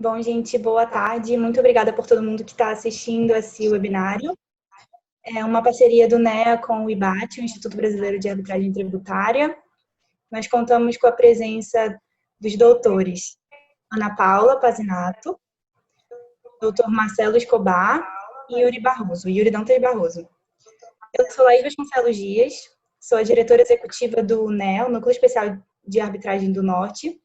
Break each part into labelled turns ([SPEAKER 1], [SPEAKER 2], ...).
[SPEAKER 1] Bom, gente, boa tarde. Muito obrigada por todo mundo que está assistindo esse webinário. É uma parceria do NEA com o IBAT, o Instituto Brasileiro de Arbitragem Tributária. Nós contamos com a presença dos doutores Ana Paula Pazinato, doutor Marcelo Escobar e Yuri Dantas Barroso. Eu sou Laís Vasconcelos Dias, sou a diretora executiva do NEA, o Núcleo Especial de Arbitragem do Norte.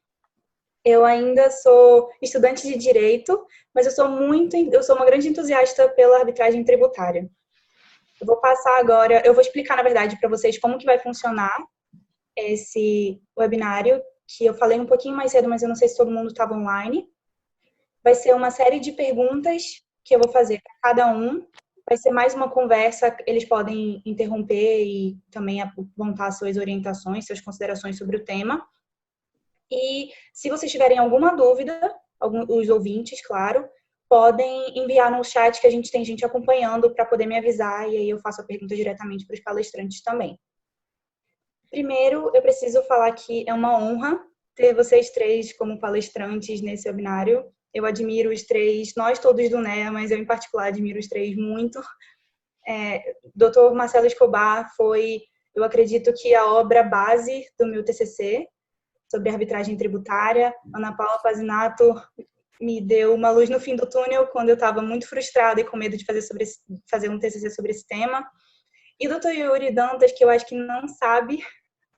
[SPEAKER 1] Eu ainda sou estudante de Direito, mas eu sou uma grande entusiasta pela arbitragem tributária. Eu vou explicar, na verdade, para vocês como que vai funcionar esse webinário, que eu falei um pouquinho mais cedo, mas eu não sei se todo mundo estava online. Vai ser uma série de perguntas que eu vou fazer para cada um. Vai ser mais uma conversa, eles podem interromper e também apontar suas orientações, suas considerações sobre o tema. E se vocês tiverem alguma dúvida, os ouvintes, claro, podem enviar no chat que a gente tem gente acompanhando para poder me avisar e aí eu faço a pergunta diretamente para os palestrantes também. Primeiro, eu preciso falar que é uma honra ter vocês três como palestrantes nesse webinário. Eu admiro os três, nós todos do NEA, mas eu em particular admiro os três muito. Dr. Marcelo Escobar foi, eu acredito que a obra base do meu TCC, sobre arbitragem tributária. Ana Paula Pazinato me deu uma luz no fim do túnel quando eu estava muito frustrada e com medo de fazer um TCC sobre esse tema. E o Dr. Yuri Dantas, que eu acho que não sabe,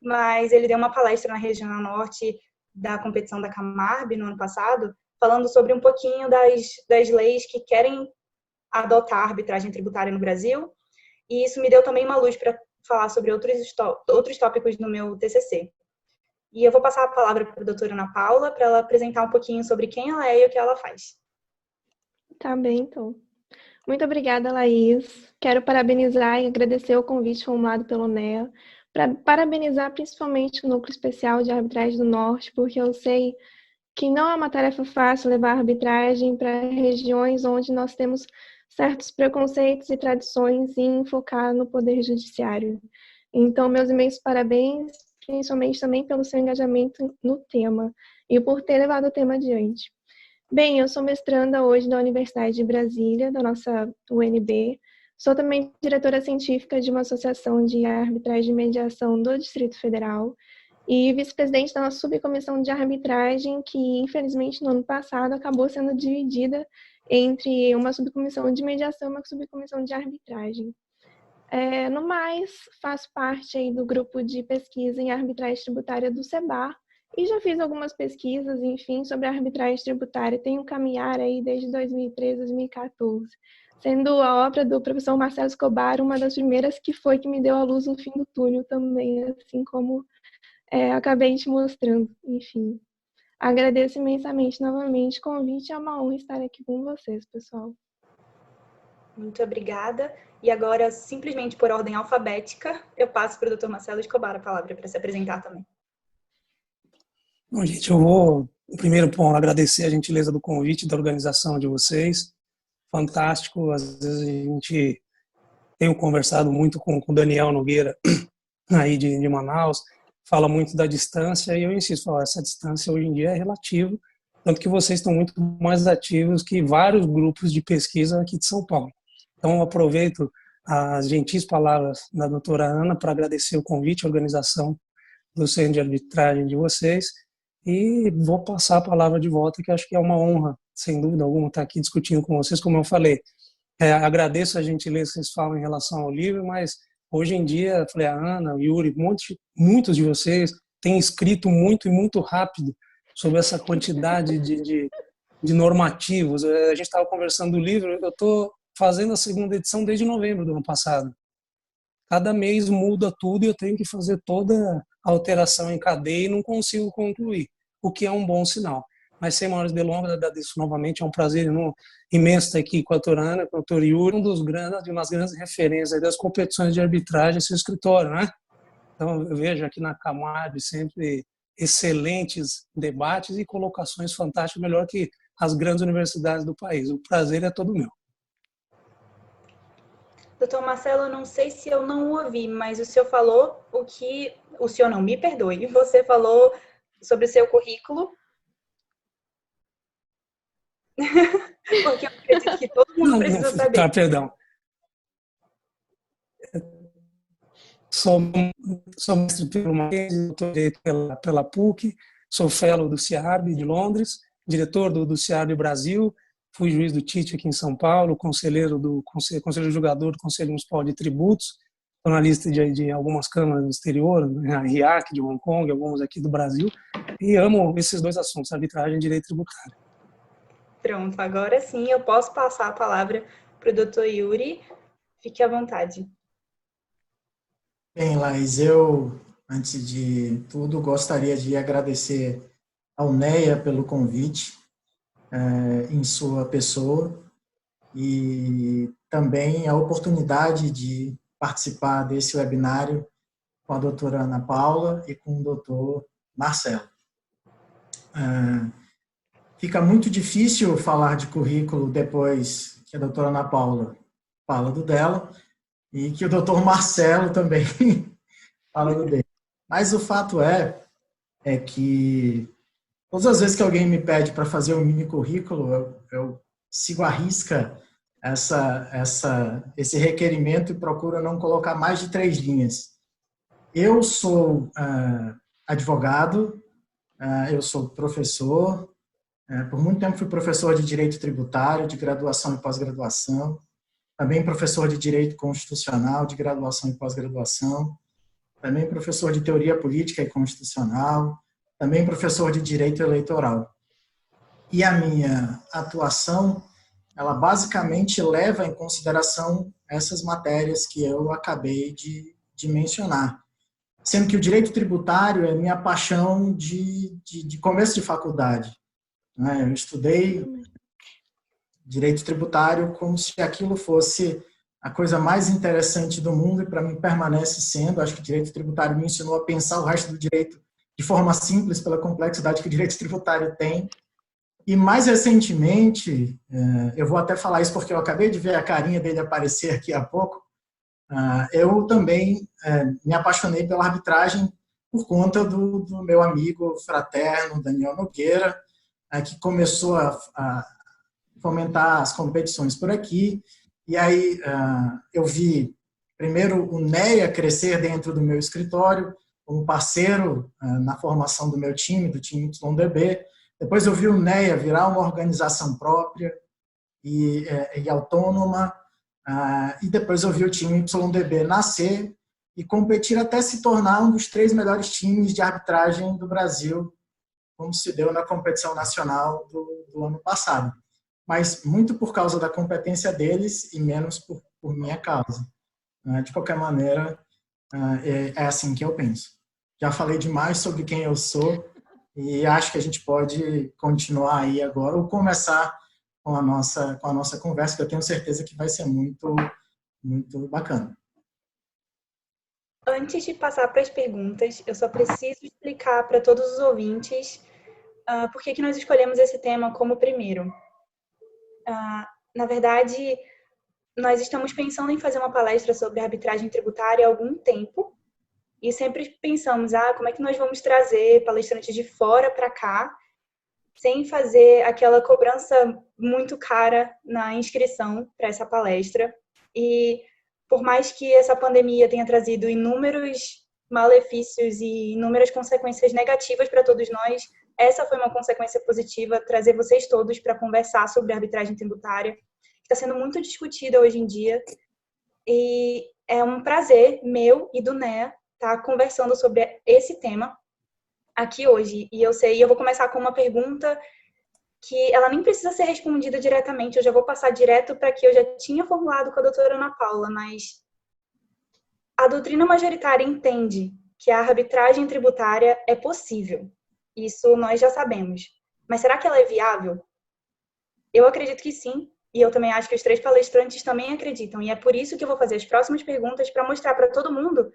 [SPEAKER 1] mas ele deu uma palestra na Regional Norte da competição da Camarb no ano passado, falando sobre um pouquinho das leis que querem adotar a arbitragem tributária no Brasil. E isso me deu também uma luz para falar sobre outros tópicos no meu TCC. E eu vou passar a palavra para a doutora Ana Paula, para ela apresentar um pouquinho sobre quem ela é e o que ela faz.
[SPEAKER 2] Tá bem, então. Muito obrigada, Laís. Quero parabenizar e agradecer o convite formulado pelo NEA, para parabenizar principalmente o Núcleo Especial de Arbitragem do Norte, porque eu sei que não é uma tarefa fácil levar a arbitragem para regiões onde nós temos certos preconceitos e tradições em focar no poder judiciário. Então, meus imensos parabéns, principalmente também pelo seu engajamento no tema e por ter levado o tema adiante. Bem, eu sou mestranda hoje da Universidade de Brasília, da nossa UNB. Sou também diretora científica de uma associação de arbitragem e mediação do Distrito Federal e vice-presidente da nossa subcomissão de arbitragem, que infelizmente no ano passado acabou sendo dividida entre uma subcomissão de mediação e uma subcomissão de arbitragem. No mais, faço parte aí do grupo de pesquisa em arbitragem tributária do SEBAR e já fiz algumas pesquisas, enfim, sobre a arbitragem tributária. Tenho um caminhar aí desde 2013, 2014, sendo a obra do professor Marcelo Escobar uma das primeiras que me deu a luz no fim do túnel também, assim como acabei te mostrando, enfim. Agradeço imensamente novamente o convite, é uma honra estar aqui com vocês, pessoal.
[SPEAKER 1] Muito obrigada. E agora, simplesmente por ordem alfabética, eu passo para o Dr. Marcelo Escobar a palavra para se apresentar também.
[SPEAKER 3] Bom, gente, eu vou, primeiro, agradecer a gentileza do convite da organização de vocês. Fantástico. Às vezes a gente tem conversado muito com o Daniel Nogueira, aí de Manaus, fala muito da distância, e eu insisto, essa distância hoje em dia é relativa, tanto que vocês estão muito mais ativos que vários grupos de pesquisa aqui de São Paulo. Então, eu aproveito as gentis palavras da doutora Ana para agradecer o convite, a organização do Centro de Arbitragem de vocês, e vou passar a palavra de volta, que acho que é uma honra, sem dúvida alguma, estar aqui discutindo com vocês. Como eu falei, agradeço a gentileza que vocês falam em relação ao livro, mas hoje em dia, a Ana, o Yuri, muitos de vocês têm escrito muito e muito rápido sobre essa quantidade de normativos. A gente estava conversando do livro, eu estou fazendo a segunda edição desde novembro do ano passado. Cada mês muda tudo e eu tenho que fazer toda a alteração em cadeia e não consigo concluir, o que é um bom sinal. Mas sem maiores delongas, agradeço novamente, é um prazer imenso estar aqui com a doutora Ana, com o doutor Yuri, de umas grandes referências das competições de arbitragem, seu escritório, né? Então, eu vejo aqui na Camarb sempre excelentes debates e colocações fantásticas, melhor que as grandes universidades do país. O prazer é todo meu.
[SPEAKER 1] Doutor Marcelo, eu não sei se eu não ouvi, mas o senhor falou o senhor não, me perdoe, você falou sobre o seu currículo. Porque eu acredito que todo mundo
[SPEAKER 3] Não,
[SPEAKER 1] precisa
[SPEAKER 3] não,
[SPEAKER 1] saber.
[SPEAKER 3] tá, perdão. Sou, sou mestre pelo Mackenzie, doutor em Direito pela PUC, sou fellow do CIARB de Londres, diretor do CIARB Brasil, fui juiz do TIT aqui em São Paulo, conselheiro julgador do Conselho Municipal de Tributos, analista de algumas câmaras do exterior, a RIAC de Hong Kong, algumas aqui do Brasil, e amo esses dois assuntos, arbitragem e direito tributário.
[SPEAKER 1] Pronto, agora sim eu posso passar a palavra para o doutor Yuri. Fique à vontade.
[SPEAKER 4] Bem, Laís, eu, antes de tudo, gostaria de agradecer ao NEA pelo convite em sua pessoa e também a oportunidade de participar desse webinário com a doutora Ana Paula e com o doutor Marcelo. Fica muito difícil falar de currículo depois que a doutora Ana Paula fala do dela e que o doutor Marcelo também fala do dele. Mas o fato é que todas as vezes que alguém me pede para fazer um mini currículo, eu sigo à risca esse requerimento e procuro não colocar mais de 3 linhas. Eu sou advogado, eu sou professor, por muito tempo fui professor de Direito Tributário, de graduação e pós-graduação, também professor de Direito Constitucional, de graduação e pós-graduação, também professor de Teoria Política e Constitucional, também professor de Direito Eleitoral. E a minha atuação, ela basicamente leva em consideração essas matérias que eu acabei de mencionar. Sendo que o direito tributário é minha paixão de começo de faculdade. Eu estudei direito tributário como se aquilo fosse a coisa mais interessante do mundo e para mim permanece sendo. Acho que o direito tributário me ensinou a pensar o resto do direito de forma simples pela complexidade que o direito tributário tem. E mais recentemente, eu vou até falar isso porque eu acabei de ver a carinha dele aparecer aqui há pouco, eu também me apaixonei pela arbitragem por conta do meu amigo fraterno Daniel Nogueira, que começou a fomentar as competições por aqui. E aí eu vi primeiro o NEA crescer dentro do meu escritório, como parceiro na formação do meu time, do time YDB. Depois eu vi o NEA virar uma organização própria e autônoma. E depois eu vi o time YDB nascer e competir até se tornar um dos 3 melhores times de arbitragem do Brasil, como se deu na competição nacional do ano passado. Mas muito por causa da competência deles e menos por minha causa. De qualquer maneira, é assim que eu penso. Já falei demais sobre quem eu sou e acho que a gente pode continuar aí agora ou começar com a nossa conversa, que eu tenho certeza que vai ser muito, muito bacana.
[SPEAKER 1] Antes de passar para as perguntas, eu só preciso explicar para todos os ouvintes por que nós escolhemos esse tema como primeiro. Na verdade, nós estamos pensando em fazer uma palestra sobre arbitragem tributária há algum tempo e sempre pensamos, como é que nós vamos trazer palestrantes de fora para cá sem fazer aquela cobrança muito cara na inscrição para essa palestra. E por mais que essa pandemia tenha trazido inúmeros malefícios e inúmeras consequências negativas para todos nós, essa foi uma consequência positiva, trazer vocês todos para conversar sobre arbitragem tributária, que está sendo muito discutida hoje em dia. E é um prazer meu e do NEA estar conversando sobre esse tema aqui hoje. E eu vou começar com uma pergunta que ela nem precisa ser respondida diretamente, eu já vou passar direto para que eu já tinha formulado com a doutora Ana Paula, mas a doutrina majoritária entende que a arbitragem tributária é possível. Isso nós já sabemos. Mas será que ela é viável? Eu acredito que sim, e eu também acho que os 3 palestrantes também acreditam, e é por isso que eu vou fazer as próximas perguntas para mostrar para todo mundo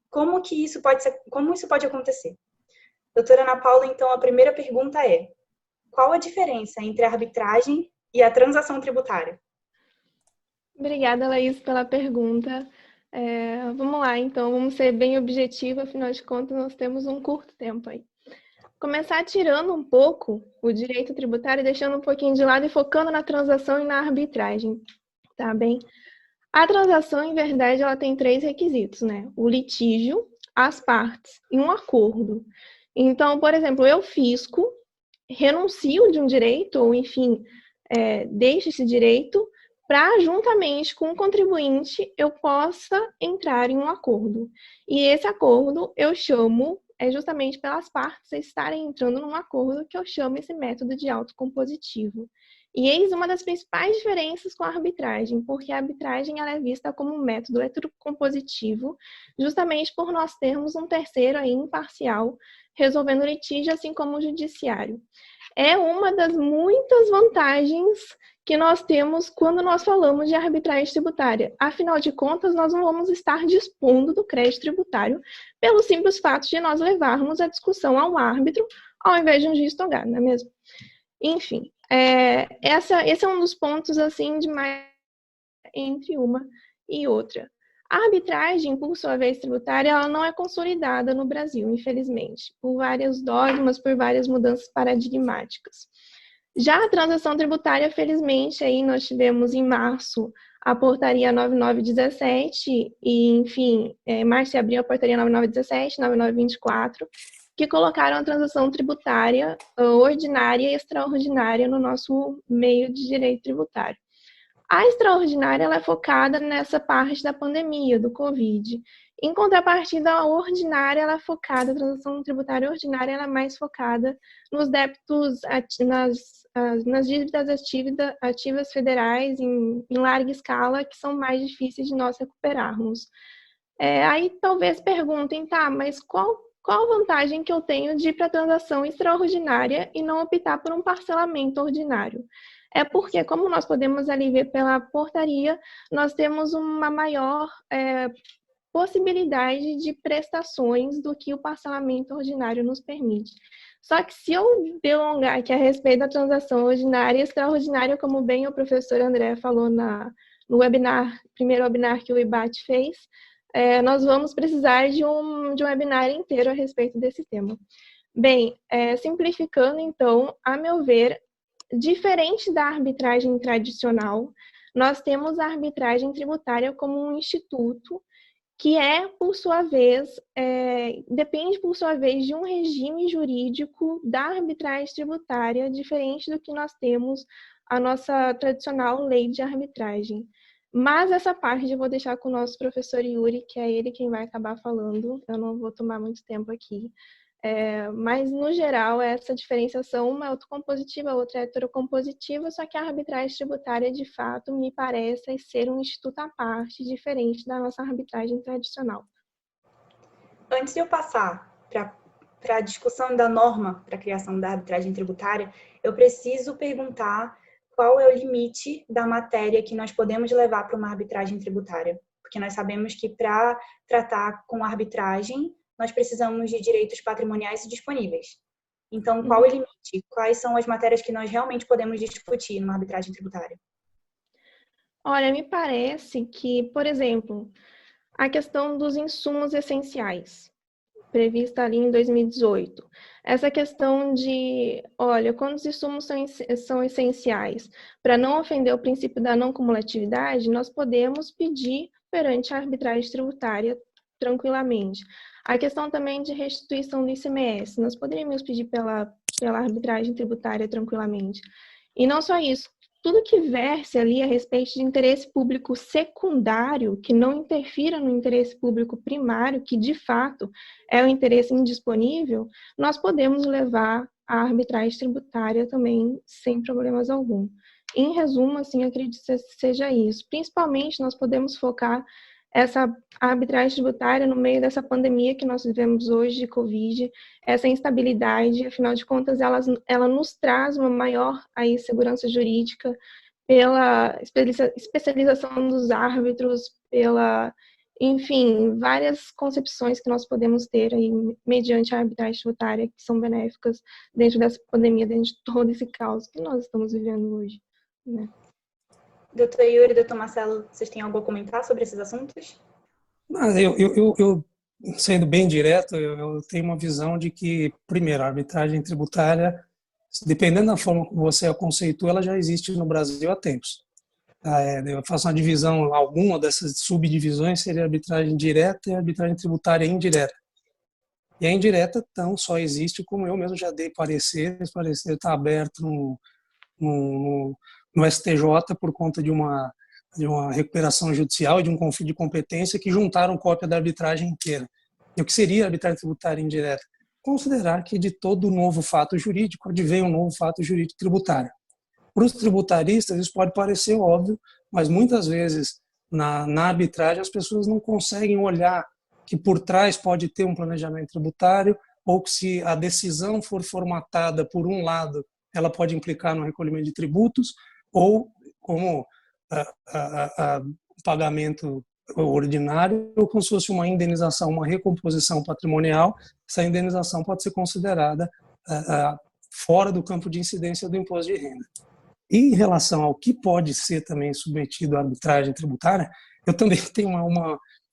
[SPEAKER 1] como isso pode acontecer. Doutora Ana Paula, então, a primeira pergunta é: qual a diferença entre a arbitragem e a transação tributária?
[SPEAKER 2] Obrigada, Laís, pela pergunta. Vamos lá, então, vamos ser bem objetivos, afinal de contas, nós temos um curto tempo aí. começar tirando um pouco o direito tributário, deixando um pouquinho de lado e focando na transação e na arbitragem, tá bem? A transação, em verdade, ela tem 3 requisitos, né? O litígio, as partes e um acordo. Então, por exemplo, eu, fisco, renuncio de um direito, ou enfim, deixo esse direito para, juntamente com o contribuinte, eu possa entrar em um acordo. E esse acordo eu chamo, justamente pelas partes estarem entrando num acordo, que eu chamo esse método de autocompositivo. E eis uma das principais diferenças com a arbitragem, porque a arbitragem ela é vista como um método heterocompositivo, justamente por nós termos um terceiro aí imparcial resolvendo litígio, assim como o judiciário. É uma das muitas vantagens que nós temos quando nós falamos de arbitragem tributária. Afinal de contas, nós não vamos estar dispondo do crédito tributário pelo simples fato de nós levarmos a discussão ao árbitro ao invés de um juiz togado, não é mesmo? Enfim, esse é um dos pontos assim de mais entre uma e outra. A arbitragem, por sua vez tributária, ela não é consolidada no Brasil, infelizmente, por vários dogmas, por várias mudanças paradigmáticas. Já a transação tributária, felizmente, aí nós tivemos em março a portaria 9917 e, enfim, março e abril a portaria 9917, 9924, que colocaram a transação tributária ordinária e extraordinária no nosso meio de direito tributário. A extraordinária ela é focada nessa parte da pandemia, do Covid. Em contrapartida, a ordinária ela é focada, a transação tributária ordinária ela é mais focada nos débitos, nas dívidas ativas federais em larga escala, que são mais difíceis de nós recuperarmos. Aí talvez perguntem, tá, mas qual a vantagem que eu tenho de ir para a transação extraordinária e não optar por um parcelamento ordinário? É porque, como nós podemos ali ver pela portaria, nós temos uma maior possibilidade de prestações do que o parcelamento ordinário nos permite. Só que se eu delongar aqui a respeito da transação ordinária e extraordinária, como bem o professor André falou no webinar, primeiro webinar que o IBAT fez, nós vamos precisar de um webinar inteiro a respeito desse tema. Bem, simplificando então, a meu ver, diferente da arbitragem tradicional, nós temos a arbitragem tributária como um instituto que por sua vez, depende, por sua vez, de um regime jurídico da arbitragem tributária, diferente do que nós temos a nossa tradicional lei de arbitragem. Mas essa parte eu vou deixar com o nosso professor Yuri, que é ele quem vai acabar falando, eu não vou tomar muito tempo aqui. Mas, no geral, essa diferenciação, uma é autocompositiva, a outra é heterocompositiva, só que a arbitragem tributária, de fato, me parece ser um instituto à parte, diferente da nossa arbitragem tradicional.
[SPEAKER 1] Antes de eu passar para a discussão da norma para a criação da arbitragem tributária, eu preciso perguntar qual é o limite da matéria que nós podemos levar para uma arbitragem tributária. Porque nós sabemos que para tratar com arbitragem, nós precisamos de direitos patrimoniais disponíveis. Então, qual é o limite? Quais são as matérias que nós realmente podemos discutir numa arbitragem tributária?
[SPEAKER 2] Olha, me parece que, por exemplo, a questão dos insumos essenciais, prevista ali em 2018. Essa questão de, olha, quando os insumos são essenciais, para não ofender o princípio da não cumulatividade, nós podemos pedir perante a arbitragem tributária tranquilamente. A questão também de restituição do ICMS, nós poderíamos pedir pela arbitragem tributária tranquilamente. E não só isso, tudo que verse ali a respeito de interesse público secundário, que não interfira no interesse público primário, que de fato é o interesse indisponível, nós podemos levar a arbitragem tributária também sem problemas algum. Em resumo, assim, acredito que seja isso. Principalmente, nós podemos focar essa arbitragem tributária no meio dessa pandemia que nós vivemos hoje de Covid, essa instabilidade, afinal de contas, ela nos traz uma maior aí, segurança jurídica pela especialização dos árbitros, enfim, várias concepções que nós podemos ter aí mediante a arbitragem tributária que são benéficas dentro dessa pandemia, dentro de todo esse caos que nós estamos vivendo hoje, né?
[SPEAKER 1] Doutor Yuri, doutor Marcelo, vocês têm algo a comentar sobre esses assuntos?
[SPEAKER 3] Eu sendo bem direto, eu tenho uma visão de que, primeiro, a arbitragem tributária, dependendo da forma como você a conceitua, ela já existe no Brasil há tempos. Eu faço uma divisão, alguma dessas subdivisões seria a arbitragem direta e a arbitragem tributária indireta. E a indireta, então, só existe, como eu mesmo já dei parecer, esse parecer está aberto no STJ por conta de uma recuperação judicial e de um conflito de competência que juntaram cópia da arbitragem inteira. E o que seria a arbitragem tributária indireta? Considerar que de todo novo fato jurídico advém um novo fato jurídico tributário. Para os tributaristas isso pode parecer óbvio, mas muitas vezes na arbitragem as pessoas não conseguem olhar que por trás pode ter um planejamento tributário ou que se a decisão for formatada por um lado, ela pode implicar no recolhimento de tributos ou como pagamento ordinário ou como se fosse uma indenização, uma recomposição patrimonial. Essa indenização pode ser considerada fora do campo de incidência do imposto de renda. E em relação ao que pode ser também submetido à arbitragem tributária, eu também tenho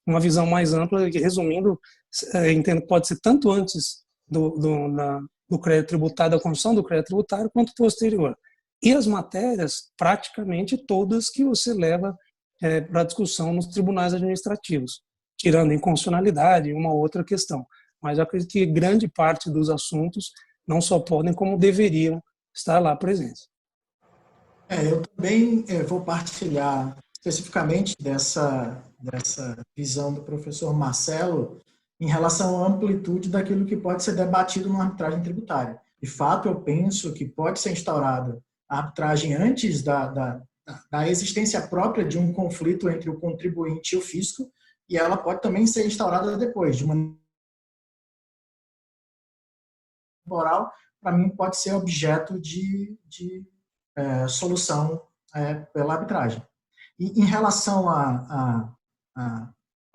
[SPEAKER 3] uma visão mais ampla, que, resumindo, entendo que pode ser tanto antes do crédito tributário, da construção do crédito tributário, quanto posterior. E as matérias, praticamente todas que você leva para discussão nos tribunais administrativos, tirando inconstitucionalidade e uma outra questão. Mas eu acredito que grande parte dos assuntos não só podem, como deveriam estar lá presentes.
[SPEAKER 4] Eu também vou partilhar especificamente dessa visão do professor Marcelo em relação à amplitude daquilo que pode ser debatido numa arbitragem tributária. De fato, eu penso que pode ser instaurada a arbitragem antes da existência própria de um conflito entre o contribuinte e o fisco, e ela pode também ser instaurada depois, de uma moral, para mim pode ser objeto de solução pela arbitragem. E em relação à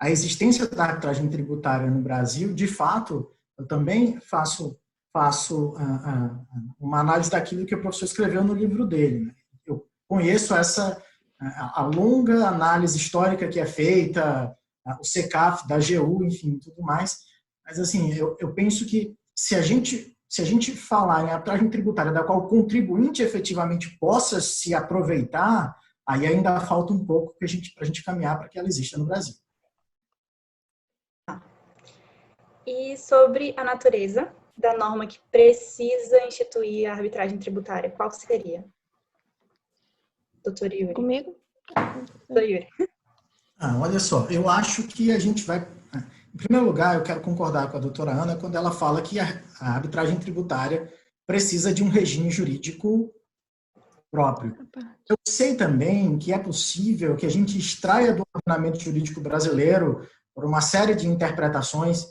[SPEAKER 4] existência da arbitragem tributária no Brasil, de fato, eu também faço uma análise daquilo que o professor escreveu no livro dele. Né? Eu conheço a longa análise histórica que é feita, o CECAF, da AGU, enfim, tudo mais, mas assim, eu penso que se a gente falar em arbitragem tributária da qual o contribuinte efetivamente possa se aproveitar, aí ainda falta um pouco para a gente caminhar para que ela exista no Brasil.
[SPEAKER 1] E sobre a natureza da norma que precisa instituir a arbitragem tributária, qual seria? Doutor Yuri.
[SPEAKER 2] Comigo?
[SPEAKER 1] Doutor Yuri.
[SPEAKER 4] Olha só, eu acho que a gente vai... Em primeiro lugar, eu quero concordar com a doutora Ana quando ela fala que a arbitragem tributária precisa de um regime jurídico próprio. Eu sei também que é possível que a gente extraia do ordenamento jurídico brasileiro, por uma série de interpretações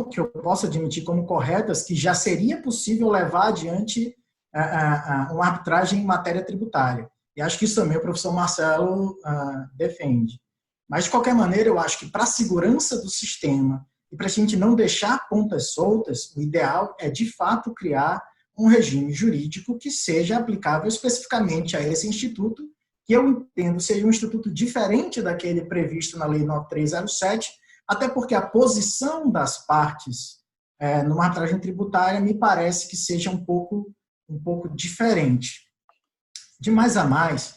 [SPEAKER 4] que eu posso admitir como corretas, que já seria possível levar adiante uma arbitragem em matéria tributária. E acho que isso também o professor Marcelo defende. Mas, de qualquer maneira, eu acho que para a segurança do sistema e para a gente não deixar pontas soltas, o ideal é, de fato, criar um regime jurídico que seja aplicável especificamente a esse instituto, que eu entendo seja um instituto diferente daquele previsto na Lei 9307, até porque a posição das partes numa arbitragem tributária me parece que seja um pouco diferente. De mais a mais,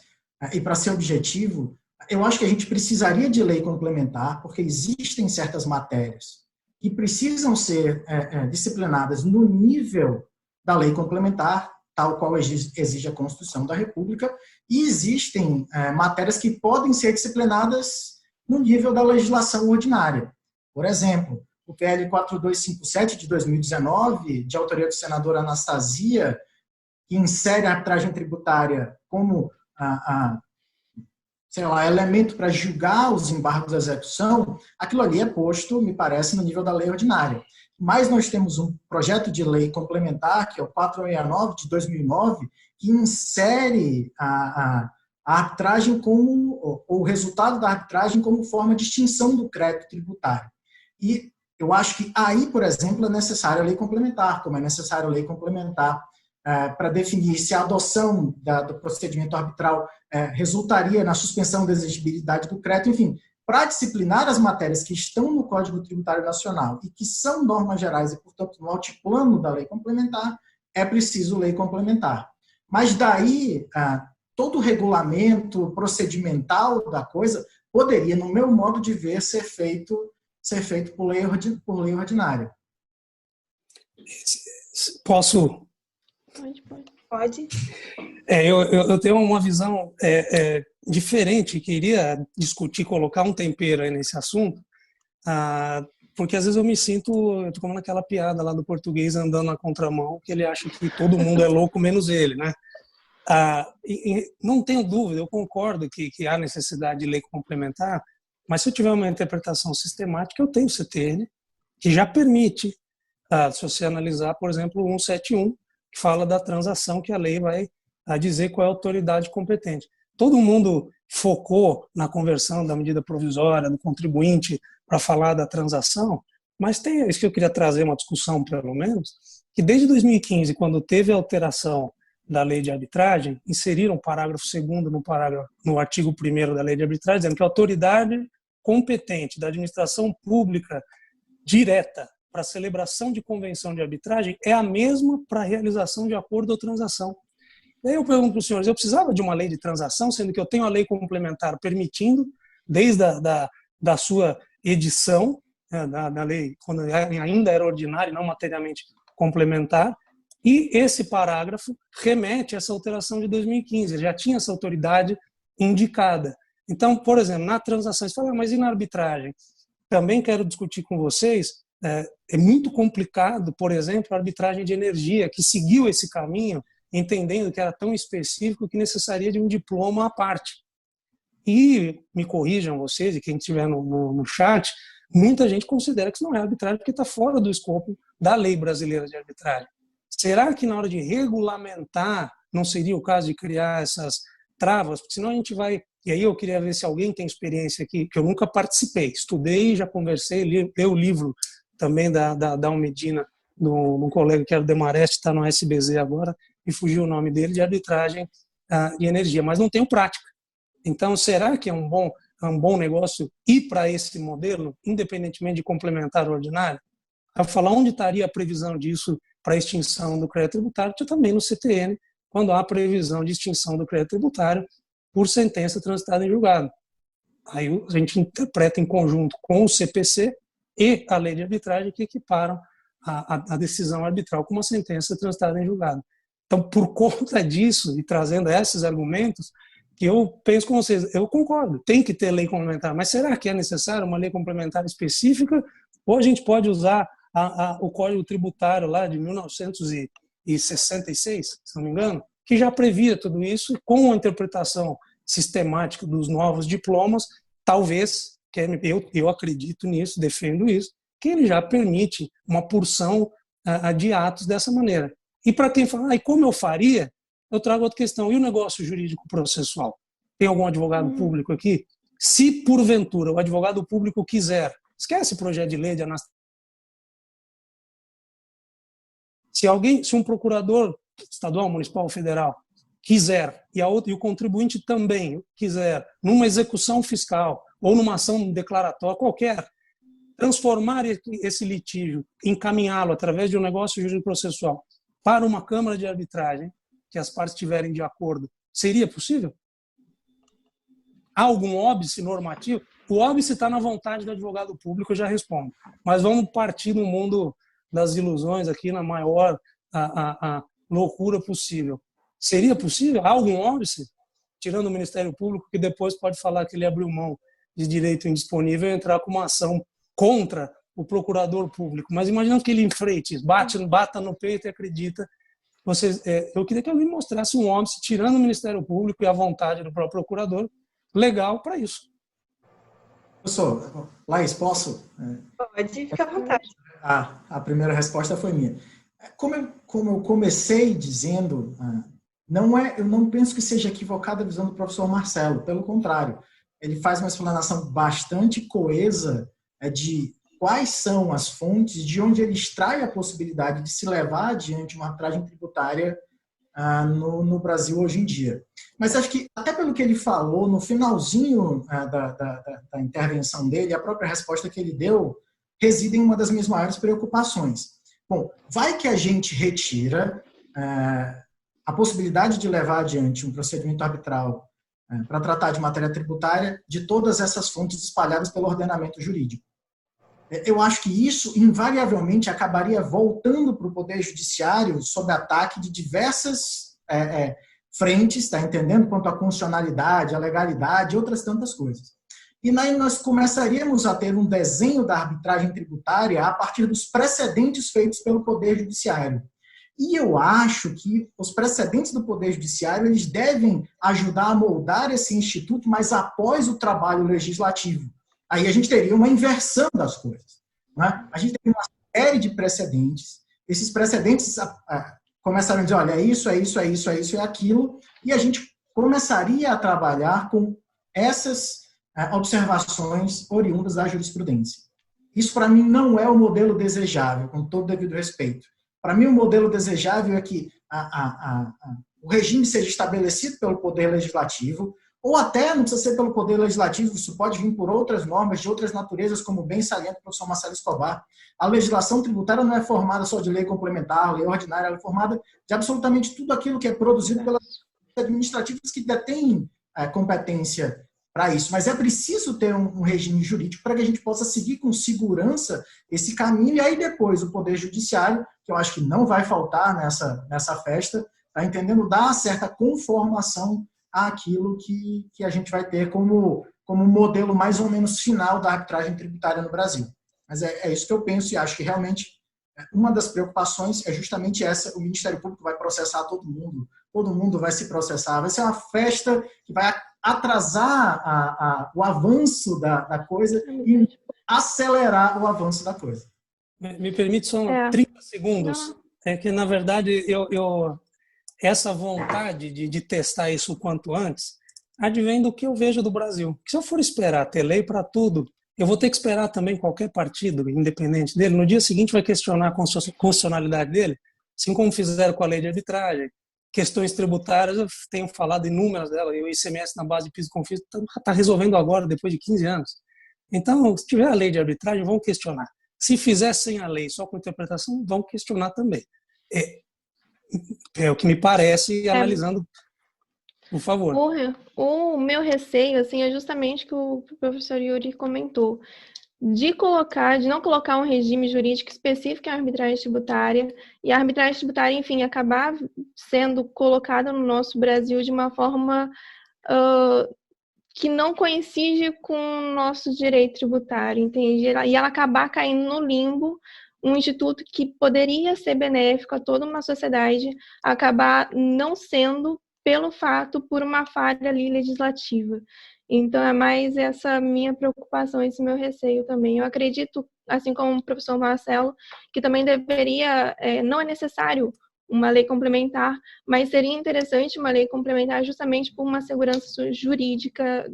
[SPEAKER 4] e para ser objetivo, eu acho que a gente precisaria de lei complementar, porque existem certas matérias que precisam ser disciplinadas no nível da lei complementar, tal qual exige a Constituição da República, e existem matérias que podem ser disciplinadas no nível da legislação ordinária. Por exemplo, o PL 4257 de 2019, de autoria do senador Anastasia, que insere a arbitragem tributária como elemento para julgar os embargos da execução, aquilo ali é posto, me parece, no nível da lei ordinária. Mas nós temos um projeto de lei complementar, que é o 469 de 2009, que insere a arbitragem como o resultado da arbitragem como forma de extinção do crédito tributário. E eu acho que aí, por exemplo, é necessária a lei complementar, como é necessária a lei complementar para definir se a adoção do procedimento arbitral resultaria na suspensão da exigibilidade do crédito, enfim, para disciplinar as matérias que estão no Código Tributário Nacional e que são normas gerais e, portanto, no altiplano da lei complementar, é preciso lei complementar. Mas daí, todo o regulamento procedimental da coisa poderia, no meu modo de ver, ser feito por lei ordinária.
[SPEAKER 3] Posso?
[SPEAKER 1] Pode.
[SPEAKER 3] Eu tenho uma visão diferente, queria discutir, colocar um tempero aí nesse assunto, porque às vezes eu estou como naquela piada lá do português andando na contramão, que ele acha que todo mundo é louco menos ele, né? Não tenho dúvida, eu concordo que há necessidade de lei complementar, mas se eu tiver uma interpretação sistemática, eu tenho o CTN, que já permite, se você analisar, por exemplo, o 171, que fala da transação, que a lei vai dizer qual é a autoridade competente. Todo mundo focou na conversão da medida provisória, do contribuinte, para falar da transação, mas tem isso que eu queria trazer uma discussão, pelo menos, que desde 2015, quando teve a alteração da lei de arbitragem, inseriram o parágrafo 2º no artigo 1º da lei de arbitragem, dizendo que a autoridade competente da administração pública direta para a celebração de convenção de arbitragem é a mesma para a realização de acordo ou transação. E aí eu pergunto para os senhores, eu precisava de uma lei de transação, sendo que eu tenho a lei complementar permitindo, desde da sua edição, da lei, quando ainda era ordinária e não materialmente complementar, e esse parágrafo remete a essa alteração de 2015, já tinha essa autoridade indicada. Então, por exemplo, na transação, você fala, mas e na arbitragem? Também quero discutir com vocês, é muito complicado, por exemplo, a arbitragem de energia, que seguiu esse caminho, entendendo que era tão específico que necessaria de um diploma à parte. E, me corrijam vocês, e quem estiver no chat, muita gente considera que isso não é arbitragem porque está fora do escopo da lei brasileira de arbitragem. Será que na hora de regulamentar não seria o caso de criar essas travas? Porque senão a gente vai... E aí eu queria ver se alguém tem experiência aqui, que eu nunca participei. Estudei, já conversei, li o livro também da Almedina, num colega que era o Demarest, está no SBZ agora, e fugiu o nome dele, de arbitragem de energia. Mas não tenho prática. Então, será que é um bom negócio ir para esse modelo, independentemente de complementar o ordinário? Para falar onde estaria a previsão disso para a extinção do crédito tributário, também no CTN, quando há previsão de extinção do crédito tributário por sentença transitada em julgado. Aí a gente interpreta em conjunto com o CPC e a lei de arbitragem que equiparam a decisão arbitral com uma sentença transitada em julgado. Então, por conta disso, e trazendo esses argumentos, que eu penso com vocês, eu concordo, tem que ter lei complementar, mas será que é necessário uma lei complementar específica? Ou a gente pode usar o Código Tributário lá de 1966, se não me engano, que já previa tudo isso, com a interpretação sistemática dos novos diplomas, talvez, eu acredito nisso, defendo isso, que ele já permite uma porção de atos dessa maneira. E para quem fala, e como eu faria, eu trago outra questão. E o negócio jurídico processual? Tem algum advogado público aqui? Se, porventura, o advogado público quiser, esquece o projeto de lei de anastasia. Se um procurador estadual, municipal ou federal quiser, e o contribuinte também quiser, numa execução fiscal ou numa ação declaratória qualquer, transformar esse litígio, encaminhá-lo através de um negócio jurídico processual para uma câmara de arbitragem, que as partes estiverem de acordo, seria possível? Há algum óbice normativo? O óbice está na vontade do advogado público, eu já respondo. Mas vamos partir no mundo das ilusões aqui, na maior a loucura possível. Seria possível? Há algum óbice? Tirando o Ministério Público, que depois pode falar que ele abriu mão de direito indisponível e entrar com uma ação contra o procurador público. Mas imaginando que ele enfrente isso, bata no peito e acredita. Eu queria que alguém mostrasse um óbice, tirando o Ministério Público e a vontade do próprio procurador, legal para isso.
[SPEAKER 4] Professor, Laís, posso?
[SPEAKER 1] Pode, fica à vontade.
[SPEAKER 4] A primeira resposta foi minha. Como eu comecei dizendo, eu não penso que seja equivocada a visão do professor Marcelo, pelo contrário, ele faz uma explanação bastante coesa de quais são as fontes, de onde ele extrai a possibilidade de se levar adiante uma arbitragem tributária no Brasil hoje em dia. Mas acho que, até pelo que ele falou, no finalzinho da intervenção dele, a própria resposta que ele deu reside em uma das minhas maiores preocupações. Bom, vai que a gente retira a possibilidade de levar adiante um procedimento arbitral para tratar de matéria tributária de todas essas fontes espalhadas pelo ordenamento jurídico. Eu acho que isso, invariavelmente, acabaria voltando para o Poder Judiciário sob ataque de diversas frentes, está entendendo? Quanto à constitucionalidade, à legalidade e outras tantas coisas. E aí nós começaríamos a ter um desenho da arbitragem tributária a partir dos precedentes feitos pelo Poder Judiciário. E eu acho que os precedentes do Poder Judiciário eles devem ajudar a moldar esse instituto, mas após o trabalho legislativo. Aí a gente teria uma inversão das coisas. Né? A gente teria uma série de precedentes. Esses precedentes começaram a dizer, olha, é isso, é isso, é isso, é isso, é aquilo. E a gente começaria a trabalhar com essas observações oriundas da jurisprudência. Isso, para mim, não é o modelo desejável, com todo o devido respeito. Para mim, o modelo desejável é que o regime seja estabelecido pelo Poder Legislativo, ou até, não precisa ser pelo Poder Legislativo, isso pode vir por outras normas, de outras naturezas, como bem salienta o professor Marcelo Escobar. A legislação tributária não é formada só de lei complementar, lei ordinária, ela é formada de absolutamente tudo aquilo que é produzido pelas administrativas que detêm competência para isso. Mas é preciso ter um regime jurídico para que a gente possa seguir com segurança esse caminho, e aí depois o Poder Judiciário, que eu acho que não vai faltar nessa festa, está entendendo, dar certa conformação àquilo que a gente vai ter como modelo mais ou menos final da arbitragem tributária no Brasil. Mas é isso que eu penso e acho que realmente uma das preocupações é justamente essa: o Ministério Público vai processar todo mundo vai se processar, vai ser uma festa que vai atrasar o avanço da coisa e acelerar o avanço da coisa.
[SPEAKER 3] Me permite só 30 segundos? É que, na verdade, essa vontade de testar isso o quanto antes advém do que eu vejo do Brasil. Se eu for esperar ter lei para tudo, eu vou ter que esperar também qualquer partido, independente dele, no dia seguinte vai questionar a constitucionalidade dele, assim como fizeram com a lei de arbitragem. Questões tributárias, eu tenho falado inúmeras delas, e o ICMS na base de PIS e COFINS está resolvendo agora, depois de 15 anos. Então, se tiver a lei de arbitragem, vão questionar. Se fizer sem a lei, só com interpretação, vão questionar também. É o que me parece, analisando, por favor.
[SPEAKER 2] O meu receio, assim, é justamente o que o professor Yuri comentou, de não colocar um regime jurídico específico à arbitragem tributária, e a arbitragem tributária, enfim, acabar sendo colocada no nosso Brasil de uma forma que não coincide com o nosso direito tributário, entende? E ela acabar caindo no limbo, um instituto que poderia ser benéfico a toda uma sociedade, acabar não sendo por uma falha ali legislativa. Então, é mais essa minha preocupação, esse meu receio também. Eu acredito, assim como o professor Marcelo, que também deveria, não é necessário uma lei complementar, mas seria interessante uma lei complementar justamente por uma segurança jurídica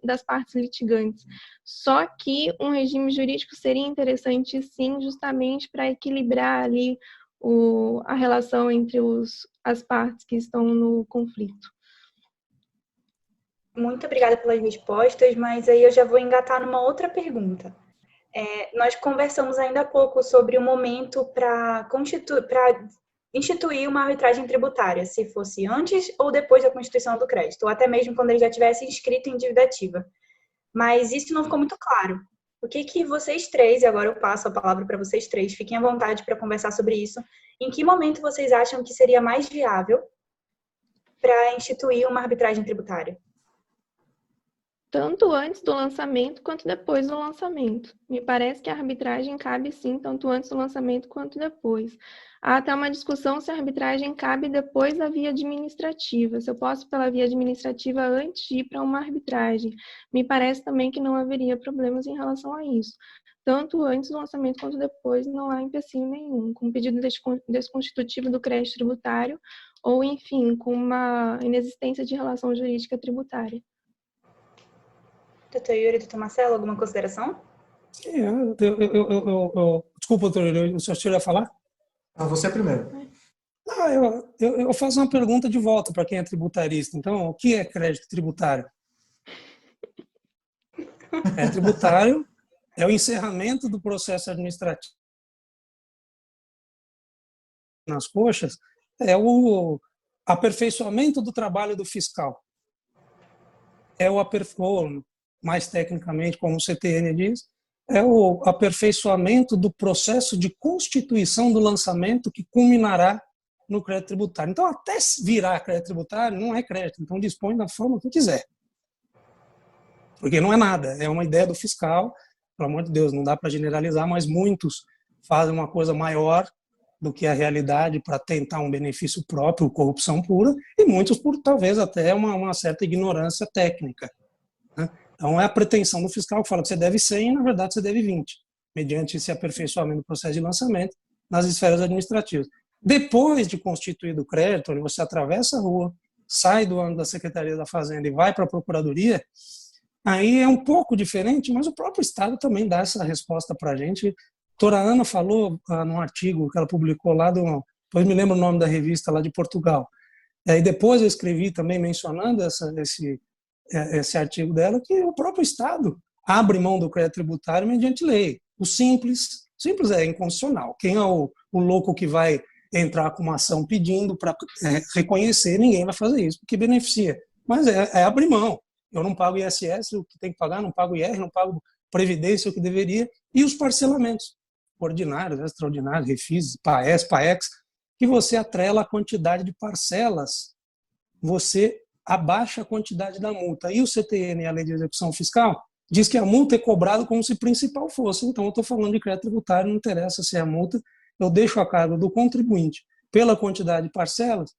[SPEAKER 2] das partes litigantes. Só que um regime jurídico seria interessante, sim, justamente para equilibrar ali a relação entre as partes que estão no conflito.
[SPEAKER 1] Muito obrigada pelas respostas, mas aí eu já vou engatar numa outra pergunta. Nós conversamos ainda há pouco sobre o momento para instituir uma arbitragem tributária, se fosse antes ou depois da constituição do crédito, ou até mesmo quando ele já tivesse inscrito em dívida ativa. Mas isso não ficou muito claro. O que vocês três, e agora eu passo a palavra para vocês três, fiquem à vontade para conversar sobre isso, em que momento vocês acham que seria mais viável para instituir uma arbitragem tributária?
[SPEAKER 2] Tanto antes do lançamento quanto depois do lançamento. Me parece que a arbitragem cabe sim, tanto antes do lançamento quanto depois. Há até uma discussão se a arbitragem cabe depois da via administrativa, se eu posso pela via administrativa antes de ir para uma arbitragem. Me parece também que não haveria problemas em relação a isso. Tanto antes do lançamento quanto depois não há empecilho nenhum, com pedido desconstitutivo do crédito tributário ou, enfim, com uma inexistência de relação jurídica tributária.
[SPEAKER 1] Doutor Yuri, doutor Marcelo, alguma consideração?
[SPEAKER 3] Sim, desculpa, doutor Yuri, o senhor ia falar?
[SPEAKER 4] Não, você primeiro.
[SPEAKER 3] Eu faço uma pergunta de volta para quem é tributarista. Então, o que é crédito tributário? É tributário, é o encerramento do processo administrativo nas coxas, é o aperfeiçoamento do trabalho do fiscal. É o aperfeiçoamento, mais tecnicamente, como o CTN diz, é o aperfeiçoamento do processo de constituição do lançamento que culminará no crédito tributário. Então, até virar crédito tributário, não é crédito. Então, dispõe da forma que quiser. Porque não é nada, é uma ideia do fiscal. Pelo amor de Deus, não dá para generalizar, mas muitos fazem uma coisa maior do que a realidade para tentar um benefício próprio, corrupção pura, e muitos por talvez até uma certa ignorância técnica, né? Então é a pretensão do fiscal que fala que você deve 100 e na verdade você deve 20, mediante esse aperfeiçoamento do processo de lançamento nas esferas administrativas. Depois de constituído o crédito, onde você atravessa a rua, sai do âmbito da Secretaria da Fazenda e vai para a Procuradoria, aí é um pouco diferente, mas o próprio Estado também dá essa resposta para a gente. Doutora Ana falou num artigo que ela publicou lá, depois me lembro o nome da revista lá de Portugal. E depois eu escrevi também mencionando esse artigo dela, que o próprio Estado abre mão do crédito tributário mediante lei. O simples é inconstitucional. Quem é o louco que vai entrar com uma ação pedindo para reconhecer, ninguém vai fazer isso, porque beneficia. Mas é abrir mão. Eu não pago ISS, o que tem que pagar, não pago IR, não pago Previdência, o que deveria, e os parcelamentos ordinários, extraordinários, refis, PAES, PAEX, que você atrela a quantidade de parcelas, você abaixa a quantidade da multa. E o CTN, a Lei de Execução Fiscal, diz que a multa é cobrada como se principal fosse. Então, eu estou falando de crédito tributário, não interessa se é a multa, eu deixo a cargo do contribuinte, pela quantidade de parcelas,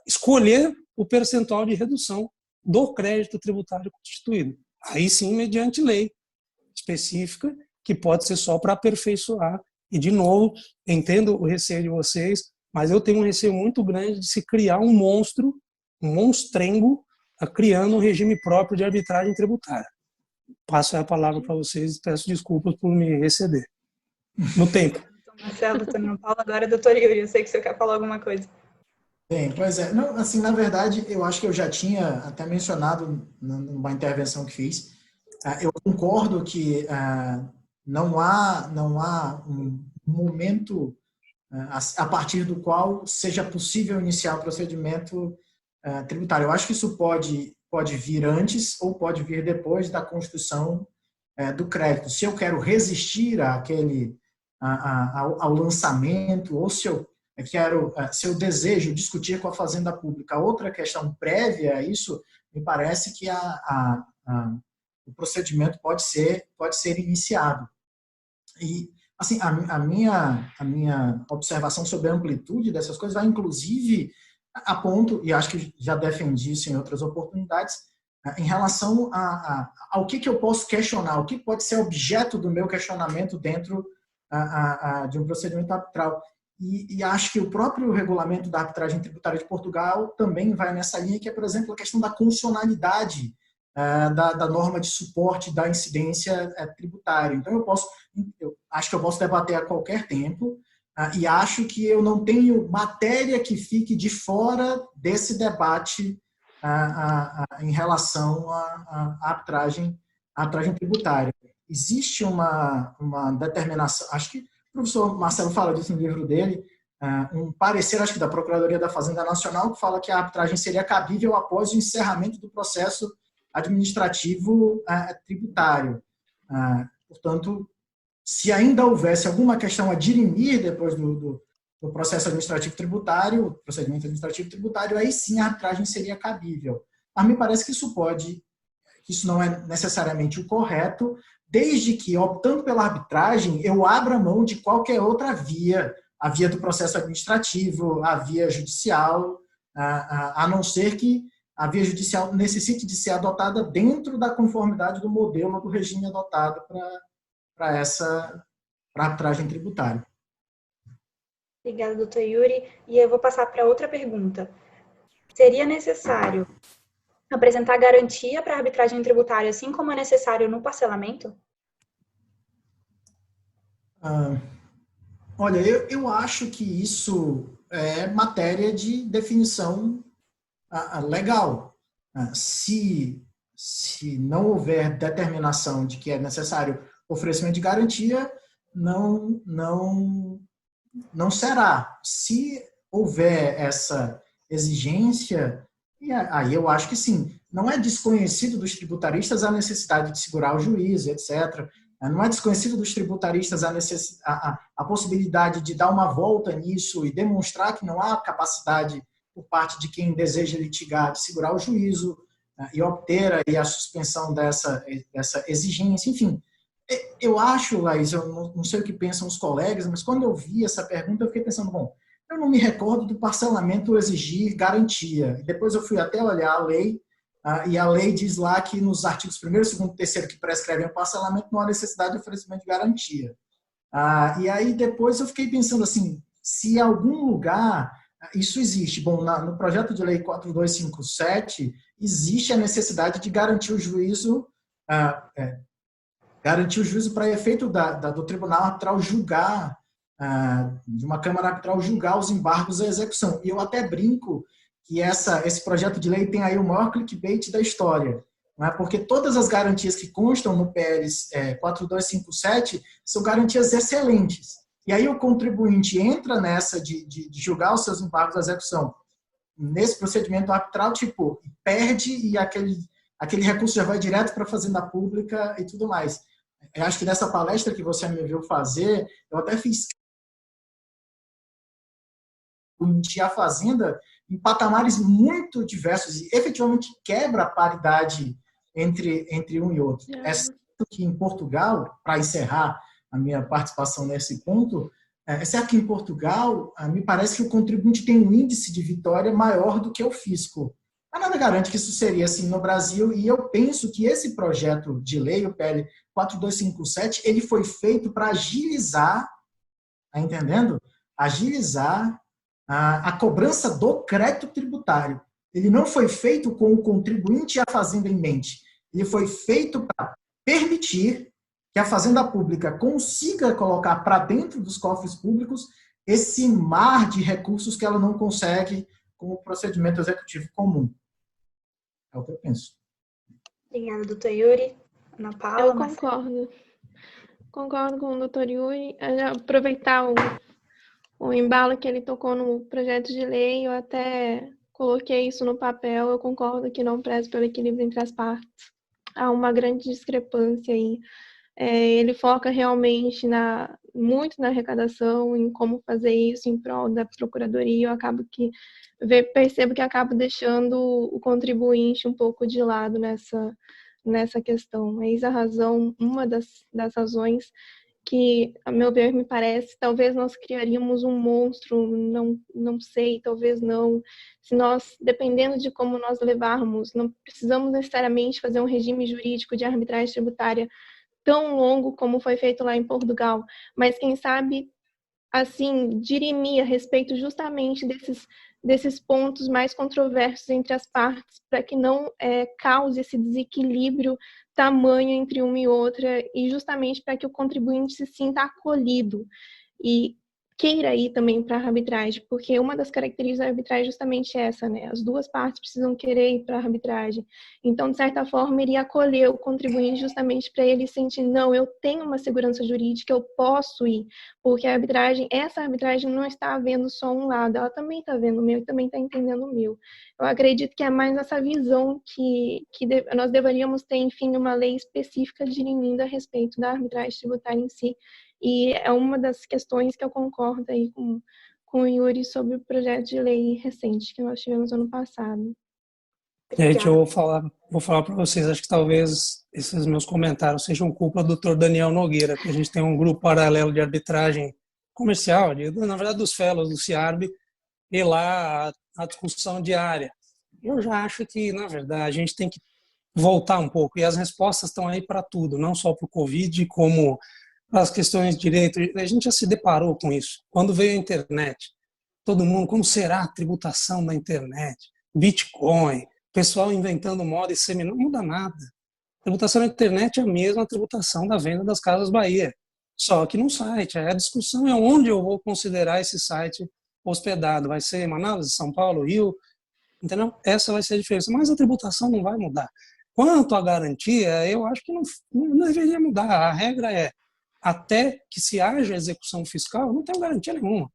[SPEAKER 3] escolher o percentual de redução do crédito tributário constituído. Aí sim, mediante lei específica, que pode ser só para aperfeiçoar. E, de novo, entendo o receio de vocês, mas eu tenho um receio muito grande de se criar um monstro, um monstrengo, criando um regime próprio de arbitragem tributária. Passo a palavra para vocês e peço desculpas por me exceder no tempo.
[SPEAKER 1] Marcelo, doutor Ana Paula, agora doutor Yuri, eu sei que o senhor quer falar alguma coisa.
[SPEAKER 4] Bem, pois é. Não, assim, na verdade, eu acho que eu já tinha até mencionado numa intervenção que fiz. Eu concordo que não há um momento a partir do qual seja possível iniciar o procedimento tributário. Eu acho que isso pode vir antes ou pode vir depois da constituição do crédito. Se eu quero resistir ao lançamento, ou se eu desejo discutir com a Fazenda Pública outra questão prévia a isso, me parece que o procedimento pode ser iniciado. E, assim, a minha observação sobre a amplitude dessas coisas vai, inclusive, a ponto, e acho que já defendi isso em outras oportunidades, em relação ao que eu posso questionar, o que pode ser objeto do meu questionamento dentro de um procedimento arbitral. E acho que o próprio regulamento da arbitragem tributária de Portugal também vai nessa linha, que é, por exemplo, a questão da constitucionalidade da norma de suporte da incidência tributária. Então, eu acho que eu posso debater a qualquer tempo e acho que eu não tenho matéria que fique de fora desse debate em relação à arbitragem tributária. Existe uma determinação, acho que o professor Marcelo fala disso no livro dele, um parecer, acho que da Procuradoria da Fazenda Nacional, que fala que a arbitragem seria cabível após o encerramento do processo administrativo tributário. Portanto, se ainda houvesse alguma questão a dirimir depois do processo administrativo tributário, procedimento administrativo tributário, aí sim a arbitragem seria cabível. Mas me parece que isso não é necessariamente o correto, desde que, optando pela arbitragem, eu abra mão de qualquer outra via, a via do processo administrativo, a via judicial, a não ser que a via judicial necessite de ser adotada dentro da conformidade do modelo do regime adotado para a arbitragem tributária.
[SPEAKER 1] Obrigada, doutor Yuri. E eu vou passar para outra pergunta. Seria necessário apresentar garantia para a arbitragem tributária, assim como é necessário no parcelamento?
[SPEAKER 4] Olha, eu acho que isso é matéria de definição legal. Se não houver determinação de que é necessário oferecimento de garantia, não, não será. Se houver essa exigência, e aí eu acho que sim. Não é desconhecido dos tributaristas a necessidade de segurar o juiz, etc. Não é desconhecido dos tributaristas a possibilidade de dar uma volta nisso e demonstrar que não há capacidade por parte de quem deseja litigar de segurar o juízo e obter aí a suspensão dessa exigência. Enfim, eu acho, Laís, eu não sei o que pensam os colegas, mas quando eu vi essa pergunta, eu fiquei pensando, bom, eu não me recordo do parcelamento exigir garantia. Depois eu fui até olhar a lei, e a lei diz lá que nos artigos 1º, 2º e 3º que prescrevem o parcelamento não há necessidade de oferecimento de garantia. E aí depois eu fiquei pensando assim, se em algum lugar isso existe. Bom, no projeto de lei 4257 existe a necessidade de garantir o juízo para efeito do tribunal arbitral julgar, de uma Câmara Arbitral julgar os embargos à execução. E eu até brinco que esse projeto de lei tem aí o maior clickbait da história, não é? Porque todas as garantias que constam no PL 4257 são garantias excelentes. E aí o contribuinte entra nessa de julgar os seus embargos à execução nesse procedimento arbitral, tipo, perde e aquele recurso já vai direto para a Fazenda Pública e tudo mais. Eu acho que nessa palestra que você me viu fazer, eu até fiz a Fazenda em patamares muito diversos e efetivamente quebra a paridade entre um e outro. É certo que em Portugal, para encerrar a minha participação nesse ponto, é certo que em Portugal, me parece que o contribuinte tem um índice de vitória maior do que o fisco. Mas nada garante que isso seria assim no Brasil, e eu penso que esse projeto de lei, o PL 4257, ele foi feito para agilizar, tá entendendo? Agilizar a cobrança do crédito tributário. Ele não foi feito com o contribuinte e a fazenda em mente. Ele foi feito para permitir que a Fazenda Pública consiga colocar para dentro dos cofres públicos esse mar de recursos que ela não consegue com o procedimento executivo comum. É o que eu penso.
[SPEAKER 1] Obrigada, doutor Yuri. Ana Paula.
[SPEAKER 2] Eu concordo. Concordo com o doutor Yuri. Aproveitar o embalo que ele tocou no projeto de lei, eu até coloquei isso no papel. Eu concordo que não preza pelo equilíbrio entre as partes. Há uma grande discrepância aí. Ele foca realmente muito na arrecadação, em como fazer isso em prol da procuradoria. Eu percebo que acabo deixando o contribuinte um pouco de lado nessa questão. Eis a razão, uma das razões que, a meu ver, me parece, talvez nós criaríamos um monstro, não sei, talvez não. Se nós, dependendo de como nós levarmos, não precisamos necessariamente fazer um regime jurídico de arbitragem tributária tão longo como foi feito lá em Portugal, mas quem sabe, assim, dirimir a respeito justamente desses pontos mais controversos entre as partes, para que não cause esse desequilíbrio tamanho entre uma e outra, e justamente para que o contribuinte se sinta acolhido e queira ir também para a arbitragem, porque uma das características da arbitragem é justamente essa, né? As duas partes precisam querer ir para a arbitragem. Então, de certa forma, iria acolher o contribuinte justamente para ele sentir, não, eu tenho uma segurança jurídica, eu posso ir, porque essa arbitragem não está vendo só um lado, ela também está vendo o meu e também está entendendo o meu. Eu acredito que é mais essa visão que nós deveríamos ter, enfim, uma lei específica dirimindo a respeito da arbitragem tributária em si. E é uma das questões que eu concordo aí com o Yuri sobre o projeto de lei recente que nós tivemos ano passado.
[SPEAKER 3] Gente, eu vou falar para vocês, acho que talvez esses meus comentários sejam culpa do Dr. Daniel Nogueira, que a gente tem um grupo paralelo de arbitragem comercial, na verdade dos fellows do CIARB, e lá a discussão diária. Eu já acho que, na verdade, a gente tem que voltar um pouco, e as respostas estão aí para tudo, não só para o Covid, como para as questões de direito. A gente já se deparou com isso. Quando veio a internet, todo mundo, como será a tributação na internet? Bitcoin, pessoal inventando moda e não muda nada. A tributação na internet é a mesma tributação da venda das Casas Bahia. só que no site. A discussão é onde eu vou considerar esse site hospedado. Vai ser em Manaus, São Paulo, Rio, entendeu? Essa vai ser a diferença. Mas a tributação não vai mudar. Quanto à garantia, eu acho que não deveria mudar. A regra é, até que se haja execução fiscal, não tenho garantia nenhuma.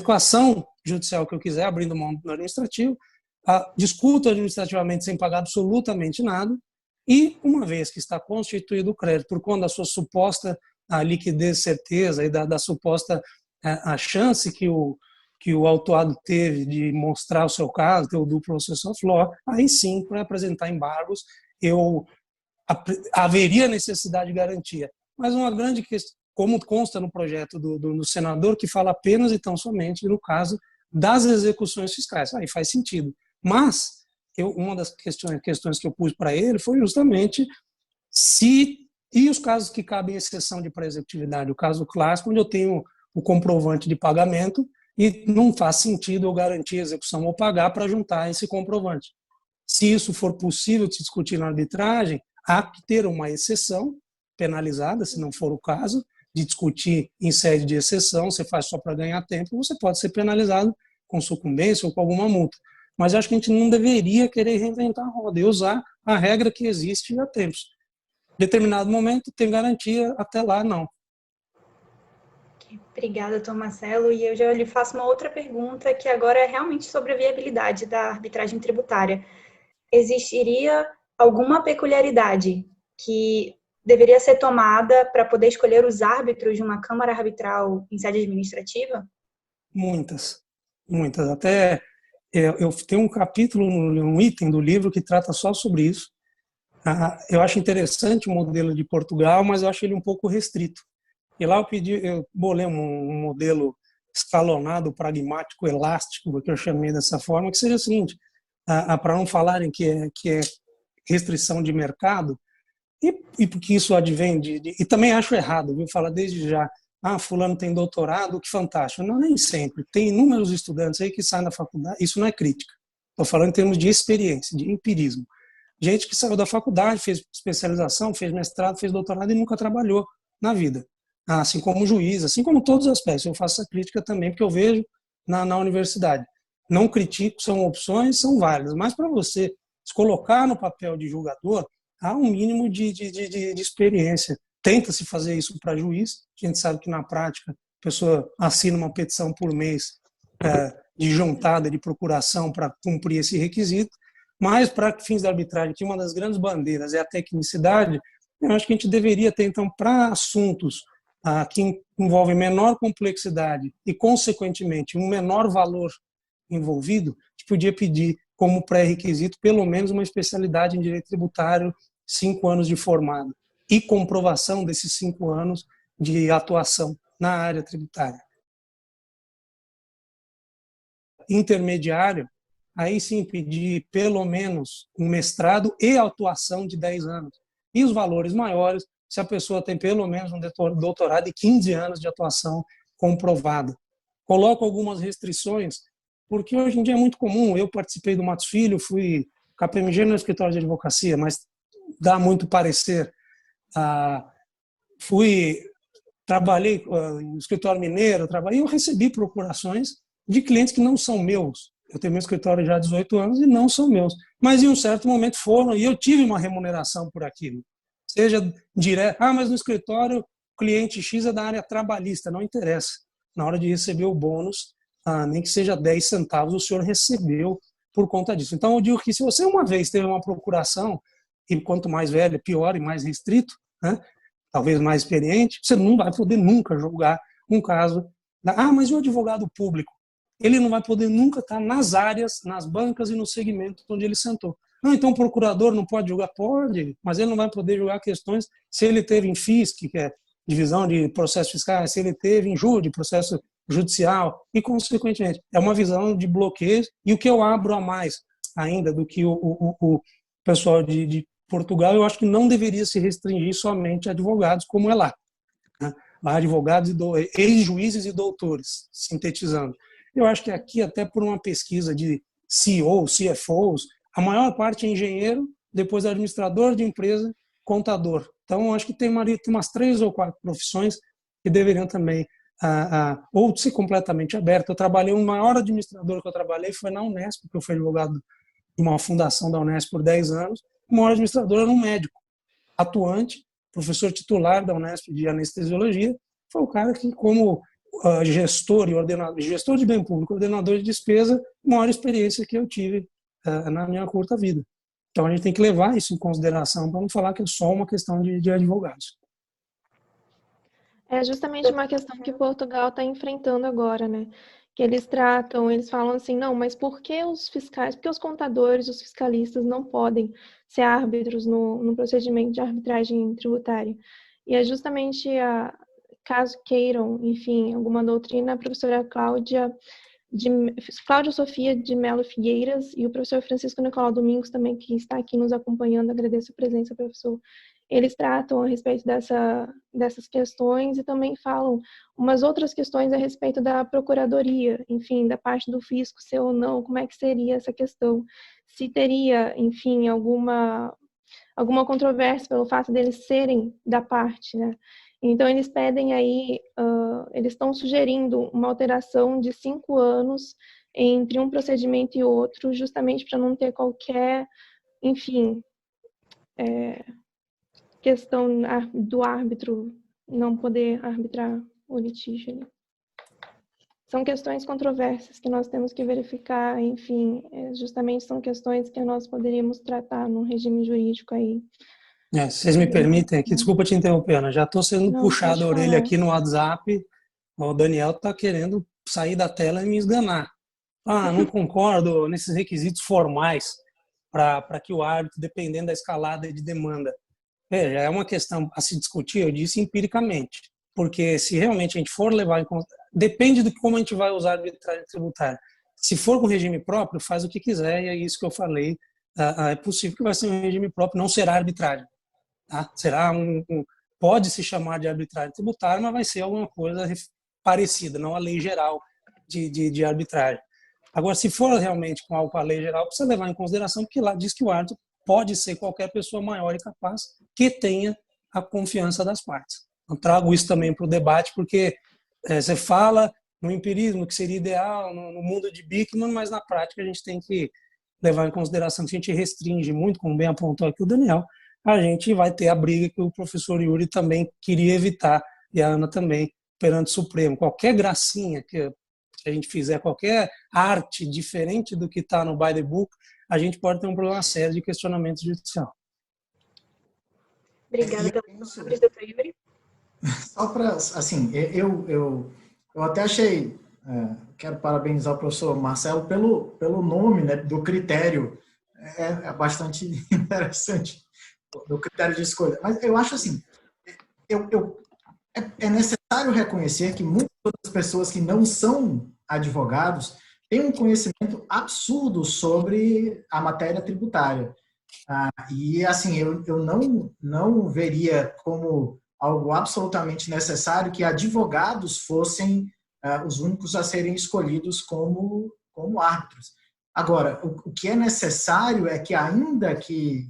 [SPEAKER 3] Com a ação judicial que eu quiser, abrindo mão do administrativo, discuto administrativamente sem pagar absolutamente nada, e uma vez que está constituído o crédito, por conta da sua suposta liquidez, certeza e da suposta a chance que o autuado teve de mostrar o seu caso, ter o duplo process of law, aí sim, para apresentar embargos, haveria necessidade de garantia. Mas uma grande questão, como consta no projeto do senador, que fala apenas e tão somente no caso das execuções fiscais. Aí faz sentido. Mas uma das questões que eu pus para ele foi justamente e os casos que cabem exceção de pré-executividade. O caso clássico, onde eu tenho o comprovante de pagamento e não faz sentido eu garantir a execução ou pagar para juntar esse comprovante. Se isso for possível de se discutir na arbitragem, há que ter uma exceção penalizada, se não for o caso, de discutir em sede de exceção, você faz só para ganhar tempo, você pode ser penalizado com sucumbência ou com alguma multa. Mas acho que a gente não deveria querer reinventar a roda e usar a regra que existe há tempos. Em determinado momento tem garantia, até lá não.
[SPEAKER 1] Obrigada, Tom Marcelo. E eu já lhe faço uma outra pergunta, que agora é realmente sobre a viabilidade da arbitragem tributária. Existiria alguma peculiaridade que deveria ser tomada para poder escolher os árbitros de uma Câmara Arbitral em sede administrativa?
[SPEAKER 3] Muitas. Até eu tenho um capítulo, um item do livro que trata só sobre isso. Eu acho interessante o modelo de Portugal, mas eu acho ele um pouco restrito. E lá eu bolei um modelo escalonado, pragmático, elástico, que eu chamei dessa forma, que seja o seguinte, para não falarem que é restrição de mercado, e porque isso advém e também acho errado, viu? Falar desde já, fulano tem doutorado, que fantástico. Não, nem sempre. Tem inúmeros estudantes aí que saem da faculdade, isso não é crítica. Estou falando em termos de experiência, de empirismo. Gente que saiu da faculdade, fez especialização, fez mestrado, fez doutorado e nunca trabalhou na vida. Assim como juiz, assim como todos os aspectos. Eu faço essa crítica também, porque eu vejo na universidade. Não critico, são opções, são válidas, mas para você se colocar no papel de julgador, há um mínimo de experiência. Tenta-se fazer isso para juiz, a gente sabe que na prática a pessoa assina uma petição por mês de juntada, de procuração para cumprir esse requisito, mas para fins da arbitragem, que uma das grandes bandeiras é a tecnicidade, eu acho que a gente deveria ter, então, para assuntos que envolvem menor complexidade e, consequentemente, um menor valor envolvido, a gente podia pedir como pré-requisito pelo menos uma especialidade em direito tributário, 5 anos de formado e comprovação desses 5 anos de atuação na área tributária. Intermediário, aí sim pedir pelo menos um mestrado e atuação de 10 anos. E os valores maiores, se a pessoa tem pelo menos um doutorado e 15 anos de atuação comprovada. Coloco algumas restrições, porque hoje em dia é muito comum, eu participei do Matos Filho, fui KPMG no escritório de advocacia, mas dá muito parecer. Trabalhei no escritório mineiro, eu recebi procurações de clientes que não são meus. Eu tenho meu escritório já há 18 anos e não são meus. Mas em um certo momento foram, e eu tive uma remuneração por aquilo. Seja direto, mas no escritório o cliente X é da área trabalhista, não interessa. Na hora de receber o bônus, nem que seja 10 centavos, o senhor recebeu por conta disso. Então eu digo que se você uma vez teve uma procuração, e quanto mais velho, pior e mais restrito, né? Talvez mais experiente, você não vai poder nunca julgar um caso. Mas e o advogado público? Ele não vai poder nunca estar nas áreas, nas bancas e no segmento onde ele sentou. Então o procurador não pode julgar? Pode, mas ele não vai poder julgar questões se ele teve em FISC, que é divisão de processos fiscais, se ele teve em JUD, processo judicial, e consequentemente é uma visão de bloqueio. E o que eu abro a mais ainda do que o pessoal de Portugal, eu acho que não deveria se restringir somente a advogados, como é lá. Lá advogados, ex-juízes e doutores, sintetizando. Eu acho que aqui, até por uma pesquisa de CEO, CFOs, a maior parte é engenheiro, depois administrador de empresa, contador. Então, eu acho que tem umas 3 ou 4 profissões que deveriam também ou ser completamente abertas. Eu trabalhei, o maior administrador que eu trabalhei foi na Unesp, porque eu fui advogado de uma fundação da Unesp por 10 anos. O maior administrador era um médico atuante, professor titular da Unesp de anestesiologia. Foi o cara que, como gestor e ordenador, gestor de bem público, ordenador de despesa, maior experiência que eu tive na minha curta vida. Então a gente tem que levar isso em consideração para não falar que é só uma questão de advogados.
[SPEAKER 2] É justamente uma questão que Portugal está enfrentando agora, né? Que eles tratam, eles falam assim, não, mas por que os fiscais, por que os contadores, os fiscalistas não podem ser árbitros no procedimento de arbitragem tributária? E é justamente, caso queiram, enfim, alguma doutrina, a professora Cláudia Sofia de Melo Figueiras e o professor Francisco Nicolau Domingos também, que está aqui nos acompanhando, agradeço a presença, professor. Eles tratam a respeito dessas questões e também falam umas outras questões a respeito da procuradoria, enfim, da parte do fisco, ser ou não, como é que seria essa questão, se teria, enfim, alguma controvérsia pelo fato deles serem da parte, né? Então, eles pedem aí, eles estão sugerindo uma alteração de 5 anos entre um procedimento e outro, justamente para não ter qualquer, enfim, questão do árbitro não poder arbitrar o litígio. Né? São questões controversas que nós temos que verificar, enfim, justamente são questões que nós poderíamos tratar num regime jurídico aí.
[SPEAKER 3] Se vocês me permitem aqui, desculpa te interromper, Ana, já estou sendo puxado a orelha aqui no WhatsApp, o Daniel está querendo sair da tela e me esganar. Não concordo nesses requisitos formais para que o árbitro, dependendo da escalada de demanda. Veja, é uma questão a se discutir, eu disse empiricamente, porque se realmente a gente for levar em conta, depende de como a gente vai usar a arbitragem tributária. Se for com regime próprio, faz o que quiser, e é isso que eu falei, é possível que vai ser um regime próprio, não será arbitragem. Tá? Será pode se chamar de arbitragem tributária, mas vai ser alguma coisa parecida, não a lei geral de arbitragem. Agora, se for realmente com algo com a lei geral, precisa levar em consideração, porque lá diz que o árbitro pode ser qualquer pessoa maior e capaz que tenha a confiança das partes. Eu trago isso também para o debate, porque você fala no empirismo que seria ideal, no mundo de Bickman, mas na prática a gente tem que levar em consideração que se a gente restringe muito, como bem apontou aqui o Daniel, a gente vai ter a briga que o professor Yuri também queria evitar, e a Ana também, perante o Supremo. Qualquer gracinha que a gente fizer, qualquer arte diferente do que está no by the book, a gente pode ter um problema sério de questionamento judicial.
[SPEAKER 1] Obrigada pela palavra, doutor Yuri.
[SPEAKER 4] Só para, assim, eu até achei, quero parabenizar o professor Marcelo pelo nome, né, do critério, é bastante interessante, do critério de escolha. Mas eu acho assim, é necessário reconhecer que muitas das pessoas que não são advogados têm um conhecimento absurdo sobre a matéria tributária. E, assim, eu não veria como algo absolutamente necessário que advogados fossem os únicos a serem escolhidos como árbitros. Agora, o que é necessário é que, ainda que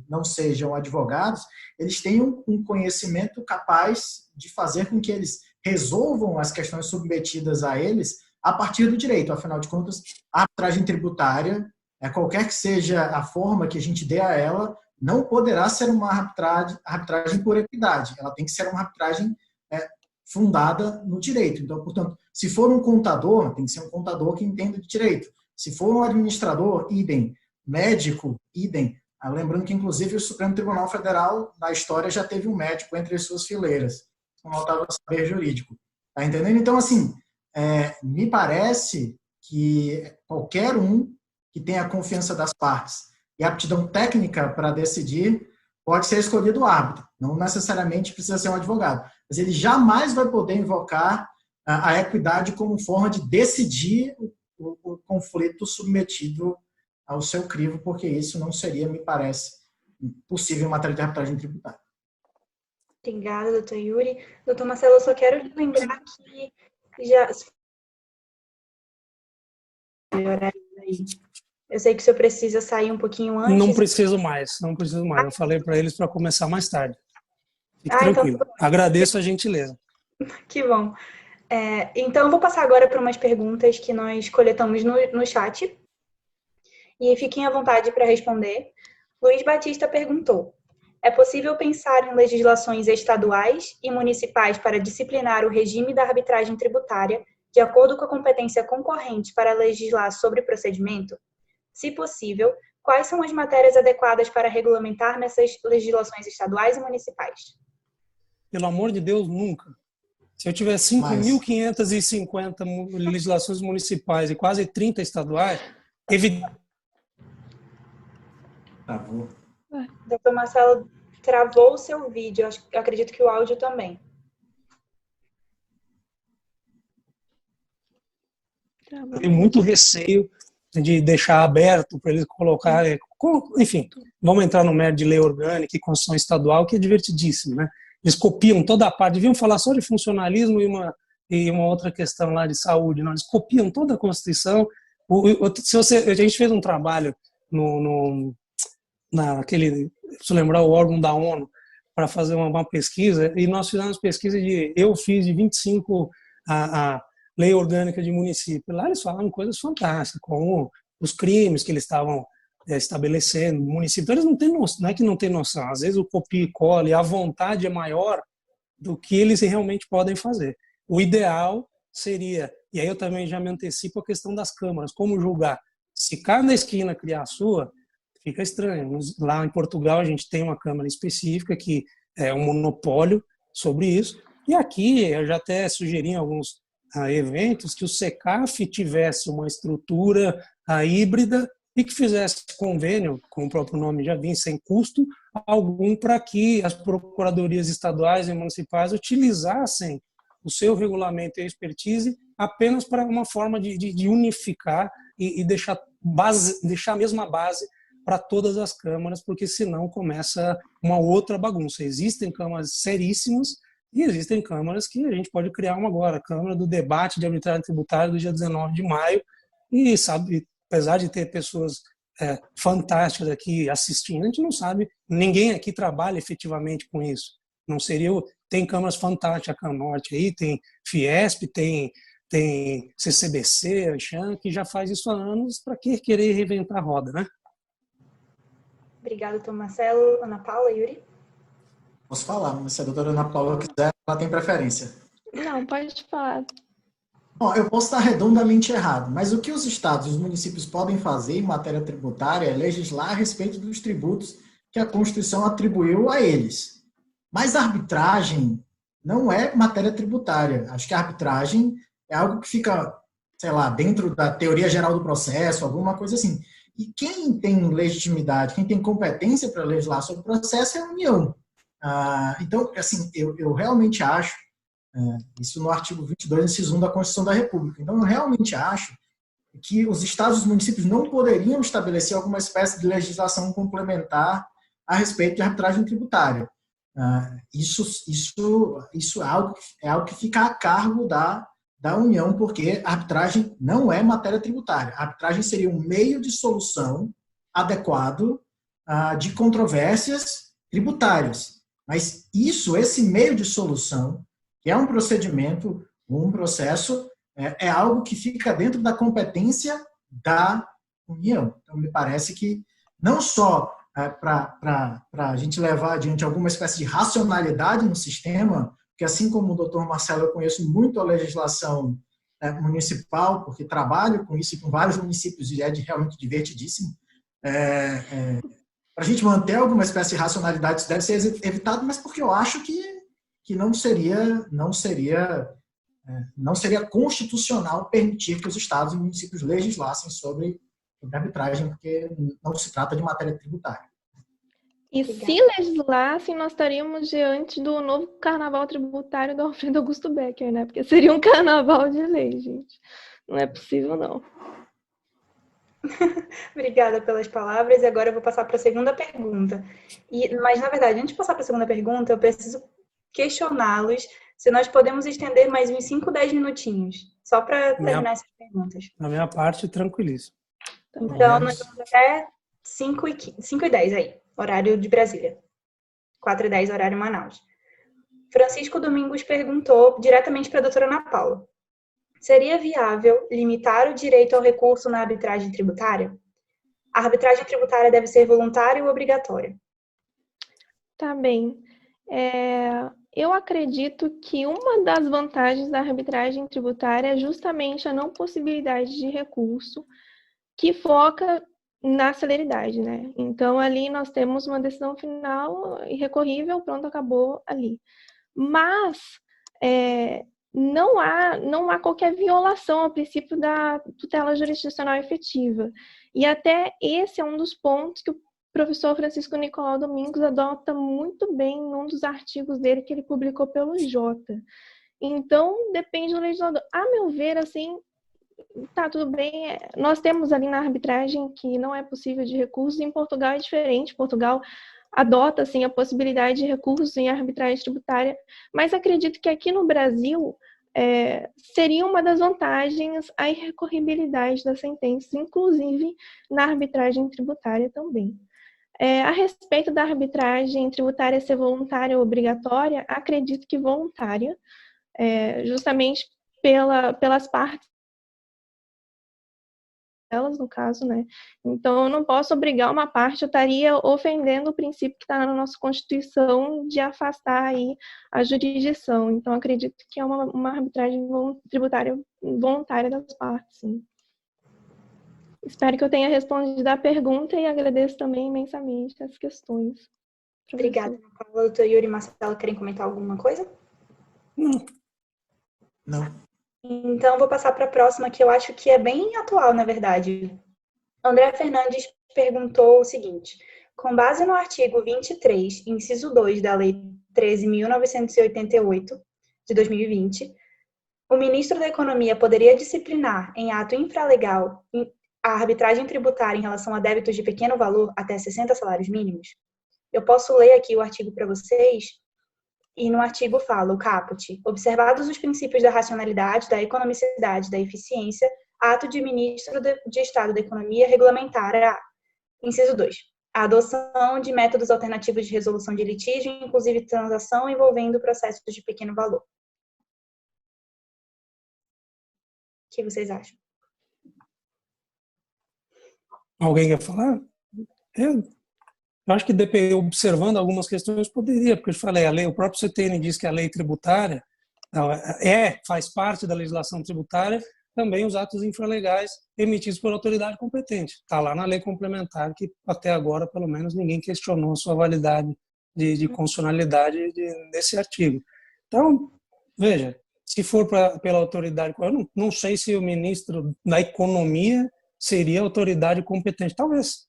[SPEAKER 4] não sejam advogados, eles tenham um conhecimento capaz de fazer com que eles resolvam as questões submetidas a eles a partir do direito. Afinal de contas, a arbitragem tributária, qualquer que seja a forma que a gente dê a ela, não poderá ser uma arbitragem por equidade. Ela tem que ser uma arbitragem fundada no direito. Então, portanto, se for um contador, tem que ser um contador que entenda de direito. Se for um administrador, idem. Médico, idem. Lembrando que, inclusive, o Supremo Tribunal Federal, na história, já teve um médico entre as suas fileiras, com notava saber jurídico. Tá entendendo? Então, assim, me parece que qualquer um que tenha a confiança das partes e aptidão técnica para decidir pode ser escolhido árbitro. Não necessariamente precisa ser um advogado. Mas ele jamais vai poder invocar a equidade como forma de decidir o conflito submetido ao seu crivo, porque isso não seria, me parece, possível em matéria de arbitragem tributária.
[SPEAKER 1] Obrigada, doutor Yuri. Doutor Marcelo, eu só quero lembrar que já... Eu sei que o senhor precisa sair um pouquinho antes.
[SPEAKER 3] Não preciso mais. Eu falei para eles para começar mais tarde. Fique tranquilo.
[SPEAKER 1] Então...
[SPEAKER 3] Agradeço a gentileza.
[SPEAKER 1] Que bom. Então, eu vou passar agora para umas perguntas que nós coletamos no chat. E fiquem à vontade para responder. Luiz Batista perguntou: é possível pensar em legislações estaduais e municipais para disciplinar o regime da arbitragem tributária de acordo com a competência concorrente para legislar sobre o procedimento? Se possível, quais são as matérias adequadas para regulamentar nessas legislações estaduais e municipais?
[SPEAKER 3] Pelo amor de Deus, nunca. Se eu tiver
[SPEAKER 4] Mas,
[SPEAKER 3] 5.550 legislações municipais e quase 30 estaduais, evidente.
[SPEAKER 4] travou.
[SPEAKER 1] Doutor Marcelo travou o seu vídeo. Eu acredito que o áudio também.
[SPEAKER 3] Tenho muito receio de deixar aberto para eles colocarem. Enfim, vamos entrar no mérito de lei orgânica e Constituição estadual, que é divertidíssimo, né? Eles copiam toda a parte, deviam falar só de funcionalismo e uma outra questão lá de saúde, não? Eles copiam toda a Constituição. A gente fez um trabalho naquele, preciso lembrar o órgão da ONU, para fazer uma pesquisa, e nós fizemos pesquisa eu fiz de 25 a lei orgânica de município. Lá eles falavam coisas fantásticas, como os crimes que eles estavam estabelecendo no município. Então, eles não têm noção, não é que não tem noção, às vezes o copia e cola, e a vontade é maior do que eles realmente podem fazer. O ideal seria, e aí eu também já me antecipo a questão das câmaras, como julgar? Se cada esquina criar a sua, fica estranho. Lá em Portugal a gente tem uma câmara específica que é um monopólio sobre isso, e aqui eu já até sugeri em alguns eventos que o SECAF tivesse uma estrutura híbrida e que fizesse convênio, como o próprio nome já diz, sem custo algum, para que as procuradorias estaduais e municipais utilizassem o seu regulamento e expertise apenas para uma forma de unificar e deixar a mesma base para todas as câmaras, porque senão começa uma outra bagunça. Existem câmaras seríssimas e existem câmaras que a gente pode criar uma agora, a Câmara do Debate de Arbitragem Tributária do dia 19 de maio, e sabe, apesar de ter pessoas fantásticas aqui assistindo, a gente não sabe, ninguém aqui trabalha efetivamente com isso. Não seria, tem câmaras fantásticas, a Canorte aí, tem Fiesp, tem CCBC, Anchan, que já faz isso há anos, para que querer reinventar a roda, né?
[SPEAKER 1] Obrigada, doutor Marcelo. Ana Paula, Yuri?
[SPEAKER 4] Posso falar, mas se a doutora Ana Paula quiser, ela tem preferência.
[SPEAKER 2] Não, pode falar.
[SPEAKER 4] Bom, eu posso estar redondamente errado, mas o que os estados e os municípios podem fazer em matéria tributária é legislar a respeito dos tributos que a Constituição atribuiu a eles. Mas a arbitragem não é matéria tributária. Acho que a arbitragem é algo que fica, sei lá, dentro da teoria geral do processo, alguma coisa assim. E quem tem legitimidade, quem tem competência para legislar sobre o processo é a União. Então, assim, eu realmente acho, isso no artigo 22, inciso 1 da Constituição da República, então eu realmente acho que os estados e os municípios não poderiam estabelecer alguma espécie de legislação complementar a respeito de arbitragem tributária. Isso é algo que fica a cargo da União, porque a arbitragem não é matéria tributária. A arbitragem seria um meio de solução adequado de controvérsias tributárias. Mas esse meio de solução, que é um procedimento, um processo, é algo que fica dentro da competência da União. Então, me parece que não só para a gente levar adiante alguma espécie de racionalidade no sistema, porque assim como o doutor Marcelo, eu conheço muito a legislação municipal, porque trabalho com isso e com vários municípios e realmente divertidíssimo. Para a gente manter alguma espécie de racionalidade, isso deve ser evitado, mas porque eu acho que não seria constitucional permitir que os estados e municípios legislassem sobre arbitragem, porque não se trata de matéria tributária.
[SPEAKER 2] E se legislassem, nós estaríamos diante do novo carnaval tributário do Alfredo Augusto Becker, né? Porque seria um carnaval de lei, gente. Não é possível, não.
[SPEAKER 1] Obrigada pelas palavras. E agora eu vou passar para a segunda pergunta. Mas, na verdade, antes de passar para a segunda pergunta, eu preciso questioná-los se nós podemos estender mais uns 5, 10 minutinhos, só para terminar essas perguntas.
[SPEAKER 3] Na minha parte, tranquilíssimo.
[SPEAKER 1] Então, nós vamos até 5h10 aí, horário de Brasília. 4h10, horário Manaus. Francisco Domingos perguntou diretamente para a doutora Ana Paula: seria viável limitar o direito ao recurso na arbitragem tributária? A arbitragem tributária deve ser voluntária ou obrigatória?
[SPEAKER 2] Tá bem. Eu acredito que uma das vantagens da arbitragem tributária é justamente a não possibilidade de recurso, que foca na celeridade, né? Então, ali nós temos uma decisão final irrecorrível, pronto, acabou ali. Mas não há qualquer violação ao princípio da tutela jurisdicional efetiva. E até esse é um dos pontos que o professor Francisco Nicolau Domingos adota muito bem num dos artigos dele que ele publicou pelo Jota. Então, depende do legislador. A meu ver, assim, tá tudo bem. Nós temos ali na arbitragem que não é possível de recursos. Em Portugal é diferente. Portugal adota, assim, a possibilidade de recursos em arbitragem tributária. Mas acredito que aqui no Brasil seria uma das vantagens a irrecorribilidade das sentenças, inclusive na arbitragem tributária também. A respeito da arbitragem tributária ser voluntária ou obrigatória, acredito que voluntária, justamente pelas partes delas, no caso, né? Então, eu não posso obrigar uma parte, eu estaria ofendendo o princípio que está na nossa Constituição de afastar aí a jurisdição. Então, acredito que é uma arbitragem tributária voluntária das partes, sim. Espero que eu tenha respondido a pergunta e agradeço também imensamente as questões.
[SPEAKER 1] Obrigada, Ana Paula. Doutor Yuri e Marcelo, querem comentar alguma coisa?
[SPEAKER 4] Não.
[SPEAKER 1] Então, vou passar para a próxima, que eu acho que é bem atual, na verdade. André Fernandes perguntou o seguinte: com base no artigo 23, inciso 2 da Lei 13.988, de 2020, o ministro da Economia poderia disciplinar, em ato infralegal, a arbitragem tributária em relação a débitos de pequeno valor até 60 salários mínimos? Eu posso ler aqui o artigo para vocês, e no artigo fala, o caput: observados os princípios da racionalidade, da economicidade, da eficiência, ato de ministro de Estado da Economia regulamentar inciso 2, a adoção de métodos alternativos de resolução de litígio, inclusive transação envolvendo processos de pequeno valor. O que vocês acham?
[SPEAKER 3] Alguém quer falar? Eu acho que observando algumas questões poderia, porque eu falei, o próprio CTN diz que a lei tributária faz parte da legislação tributária também os atos infralegais emitidos por autoridade competente. Está lá na lei complementar, que até agora, pelo menos, ninguém questionou a sua validade de constitucionalidade desse artigo. Então, veja, se for pela autoridade, eu não sei se o ministro da Economia seria autoridade competente. Talvez.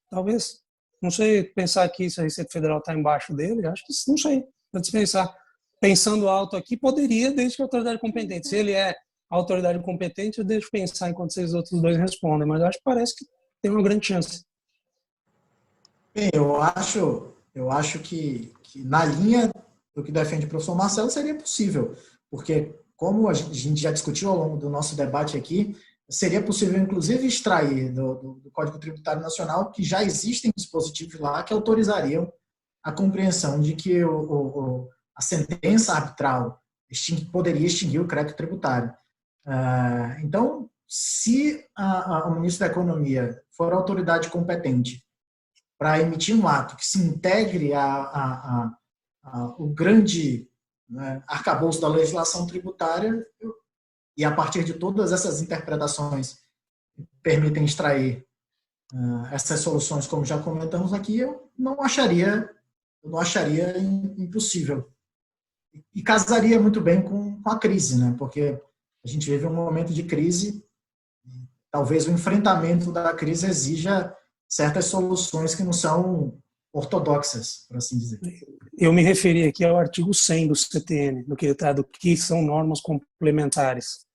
[SPEAKER 3] Não sei pensar que se a Receita Federal está embaixo dele, acho que não sei. Pode pensar. Pensando alto aqui, poderia, desde que a autoridade competente. Se ele é a autoridade competente, eu deixo pensar enquanto vocês outros dois respondem, mas acho que parece que tem uma grande chance.
[SPEAKER 4] Bem, eu acho que na linha do que defende o professor Marcelo seria possível, porque como a gente já discutiu ao longo do nosso debate aqui, seria possível, inclusive, extrair do Código Tributário Nacional que já existem dispositivos lá que autorizariam a compreensão de que a sentença arbitral poderia extinguir o crédito tributário. Então, se o ministro da Economia for a autoridade competente para emitir um ato que se integre o grande arcabouço da legislação tributária, e a partir de todas essas interpretações permitem extrair essas soluções, como já comentamos aqui, eu não acharia impossível. E casaria muito bem com a crise, né? Porque a gente vive um momento de crise, talvez o enfrentamento da crise exija certas soluções que não são ortodoxas, por assim dizer.
[SPEAKER 3] Eu me referi aqui ao artigo 100 do CTN, do que são normas complementares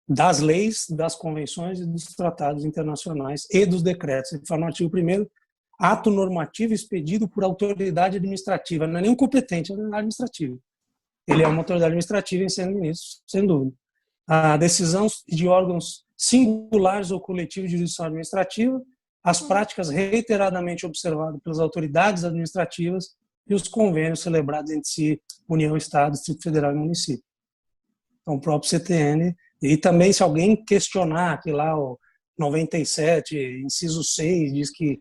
[SPEAKER 3] das leis, das convenções e dos tratados internacionais e dos decretos. Ele fala no artigo 1º, ato normativo expedido por autoridade administrativa. Não é nem competente, é administrativa. Ele é uma autoridade administrativa em sendo ministro, sem dúvida. A decisão de órgãos singulares ou coletivos de jurisdição administrativa, as práticas reiteradamente observadas pelas autoridades administrativas e os convênios celebrados entre si, União, Estado, Distrito Federal e município. Então, o próprio CTN, e também se alguém questionar que lá o 97, inciso 6, diz que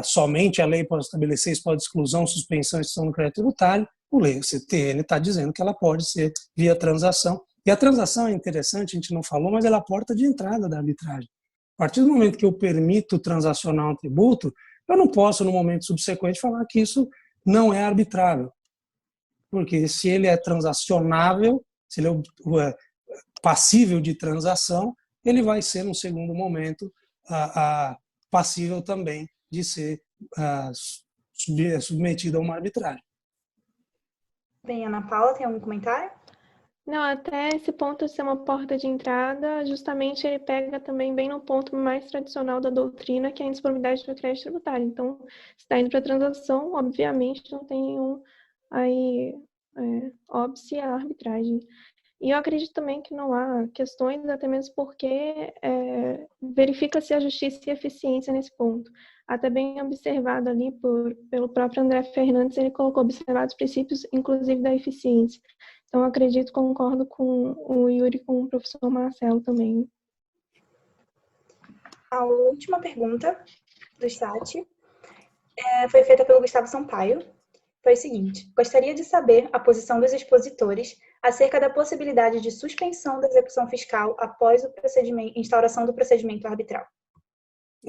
[SPEAKER 3] somente a lei pode estabelecer isso, pode exclusão, suspensão e extinção do crédito tributário, o CTN está dizendo que ela pode ser via transação. E a transação é interessante, a gente não falou, mas ela é a porta de entrada da arbitragem. A partir do momento que eu permito transacionar um tributo, eu não posso, no momento subsequente, falar que isso não é arbitrável. Porque se ele é transacionável, se ele é passível de transação, ele vai ser, no segundo momento, passível também de ser submetido a uma arbitragem.
[SPEAKER 1] Bem, Ana Paula, tem algum comentário?
[SPEAKER 2] Não, até esse ponto de ser uma porta de entrada, justamente ele pega também bem no ponto mais tradicional da doutrina, que é a indisponibilidade do crédito tributário. Então, se está indo para transação, obviamente não tem nenhum aí óbice à arbitragem. E eu acredito também que não há questões, até mesmo porque verifica-se a justiça e a eficiência nesse ponto. Até bem observado ali pelo próprio André Fernandes, ele colocou observados os princípios, inclusive da eficiência. Então, eu acredito, concordo com o Yuri e com o professor Marcelo também.
[SPEAKER 1] A última pergunta do chat foi feita pelo Gustavo Sampaio. Foi o seguinte: gostaria de saber a posição dos expositores acerca da possibilidade de suspensão da execução fiscal após instauração do procedimento arbitral.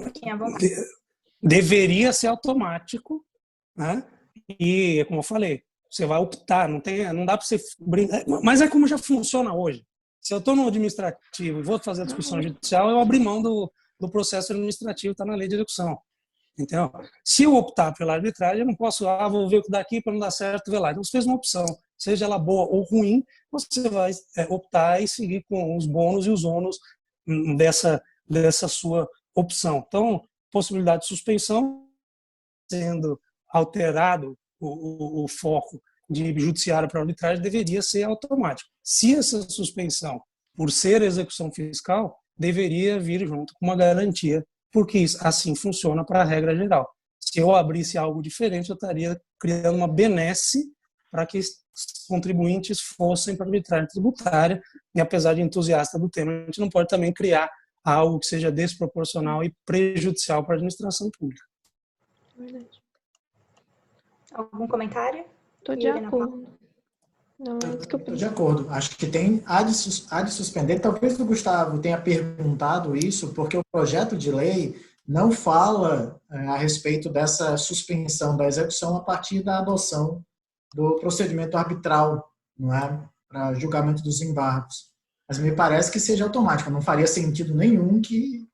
[SPEAKER 1] Fiquem à vontade.
[SPEAKER 3] Deveria ser automático, né? E, como eu falei, você vai optar, não dá para você brincar. Mas é como já funciona hoje. Se eu estou no administrativo e vou fazer a discussão judicial, eu abri mão do processo administrativo, está na lei de execução. Então, se eu optar pela arbitragem, eu não posso, vou ver o que daqui para não dar certo, ver lá. Então, você fez uma opção, seja ela boa ou ruim, você vai optar e seguir com os bônus e os ônus dessa sua opção. Então, possibilidade de suspensão, sendo alterado o foco de judiciário para arbitragem, deveria ser automático. Se essa suspensão, por ser execução fiscal, deveria vir junto com uma garantia, porque assim funciona para a regra geral. Se eu abrisse algo diferente, eu estaria criando uma benesse para que os contribuintes fossem para a arbitragem tributária, e apesar de entusiasta do tema, a gente não pode também criar algo que seja desproporcional e prejudicial para a administração pública.
[SPEAKER 2] Verdade.
[SPEAKER 1] Algum comentário?
[SPEAKER 2] Estou de acordo. Não, é isso que eu
[SPEAKER 4] Estou de acordo. Acho que há de suspender. Talvez o Gustavo tenha perguntado isso, porque o projeto de lei não fala a respeito dessa suspensão da execução a partir da adoção do procedimento arbitral, não é? Para julgamento dos embargos. Mas me parece que seja automático. Não faria sentido nenhum que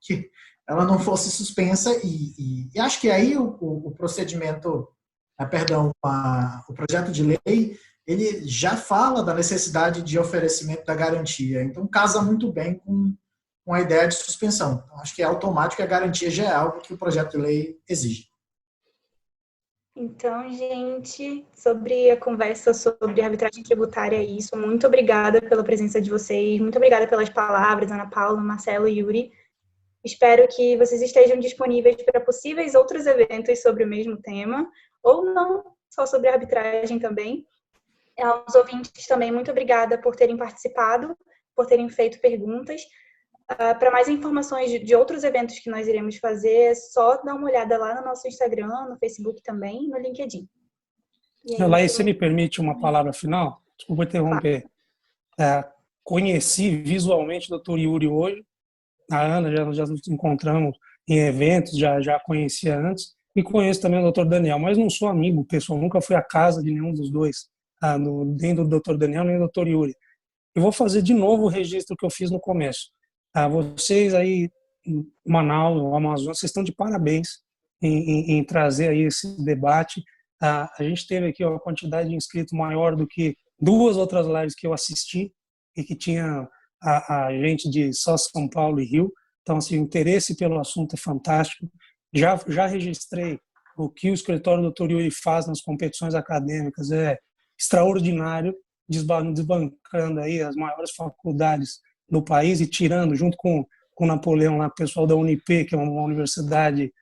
[SPEAKER 4] ela não fosse suspensa. E acho que aí o procedimento, o projeto de lei, ele já fala da necessidade de oferecimento da garantia. Então, casa muito bem com a ideia de suspensão. Então, acho que é automático e a garantia já é algo que o projeto de lei exige.
[SPEAKER 1] Então, gente, sobre a conversa sobre arbitragem tributária é isso. Muito obrigada pela presença de vocês. Muito obrigada pelas palavras, Ana Paula, Marcelo e Yuri. Espero que vocês estejam disponíveis para possíveis outros eventos sobre o mesmo tema, ou não, só sobre arbitragem também. Aos ouvintes também, muito obrigada por terem participado, por terem feito perguntas. Para mais informações de outros eventos que nós iremos fazer, é só dar uma olhada lá no nosso Instagram, no Facebook também, no LinkedIn.
[SPEAKER 3] Laís, você me permite uma palavra final? Desculpa interromper. Claro. Conheci visualmente o Dr. Yuri hoje. A Ana, já nos encontramos em eventos, já conhecia antes. E conheço também o Dr. Daniel, mas não sou amigo pessoal, nunca fui à casa de nenhum dos dois, nem do Dr. Daniel, nem do Dr. Yuri. Eu vou fazer de novo o registro que eu fiz no começo. Vocês aí em Manaus, no Amazonas, vocês estão de parabéns em trazer aí esse debate. A gente teve aqui uma quantidade de inscritos maior do que 2 outras lives que eu assisti e que tinha a gente de só São Paulo e Rio. Então, assim, o interesse pelo assunto é fantástico. Já registrei o que o escritório do Dr. Yuri faz nas competições acadêmicas, é extraordinário, desbancando aí as maiores faculdades do país e tirando, junto com o Napoleão, lá, o pessoal da Unip, que é uma universidade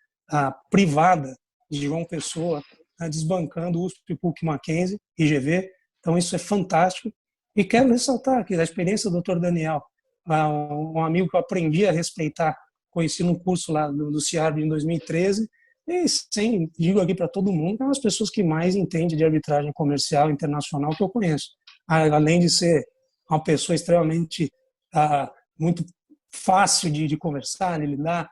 [SPEAKER 3] privada de João Pessoa, né, desbancando USP, PUC, Mackenzie, IGV. Então, isso é fantástico. E quero ressaltar aqui a experiência do Dr. Daniel, um amigo que eu aprendi a respeitar, conheci num curso lá do CIARB em 2013, e digo aqui para todo mundo, é uma das pessoas que mais entende de arbitragem comercial internacional que eu conheço. Além de ser uma pessoa extremamente muito fácil de conversar, de lidar.